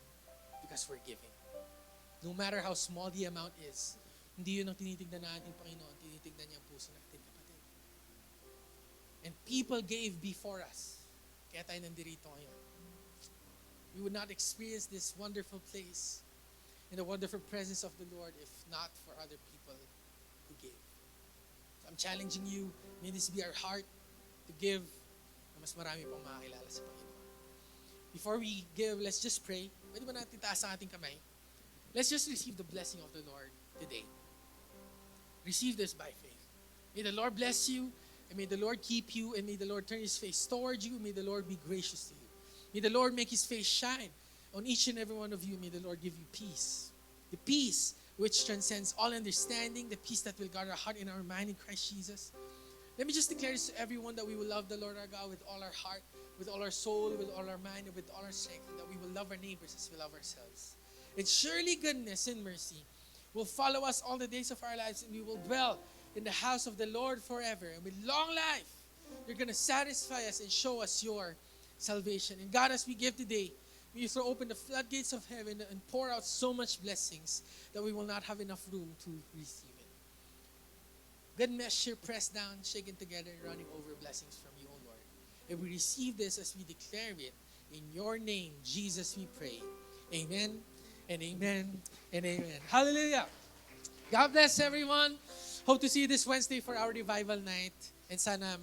because we're giving. No matter how small the amount is, hindi yun ang tinitignan natin, Panginoon. Tinitignan niya ang puso natin, kapatid. And people gave before us. Kaya tayo nandirito ngayon. We would not experience this wonderful place and the wonderful presence of the Lord if not for other people who gave. So I'm challenging you, may this be our heart to give na mas marami pang makakilala sa Panginoon. Before we give, let's just pray. Pwede ba natin taas ang ating kamay? Let's just receive the blessing of the Lord today. Receive this by faith. May the Lord bless you, and may the Lord keep you, and may the Lord turn His face towards you. May the Lord be gracious to you. May the Lord make His face shine on each and every one of you. May the Lord give you peace. The peace which transcends all understanding, the peace that will guard our heart and our mind in Christ Jesus. Let me just declare this to everyone that we will love the Lord our God with all our heart, with all our soul, with all our mind, and with all our strength, and that we will love our neighbors as we love ourselves. And surely goodness and mercy will follow us all the days of our lives, and we will dwell in the house of the Lord forever. And with long life, you're going to satisfy us and show us your salvation. And God, as we give today, may you throw open the floodgates of heaven and pour out so much blessings that we will not have enough room to receive it. Good measure, pressed down, shaken together, and running over blessings from you, O Lord. And we receive this as we declare it. In your name, Jesus, we pray. Amen and amen and amen. Hallelujah. God bless everyone. Hope to see you this Wednesday for our revival night. And sana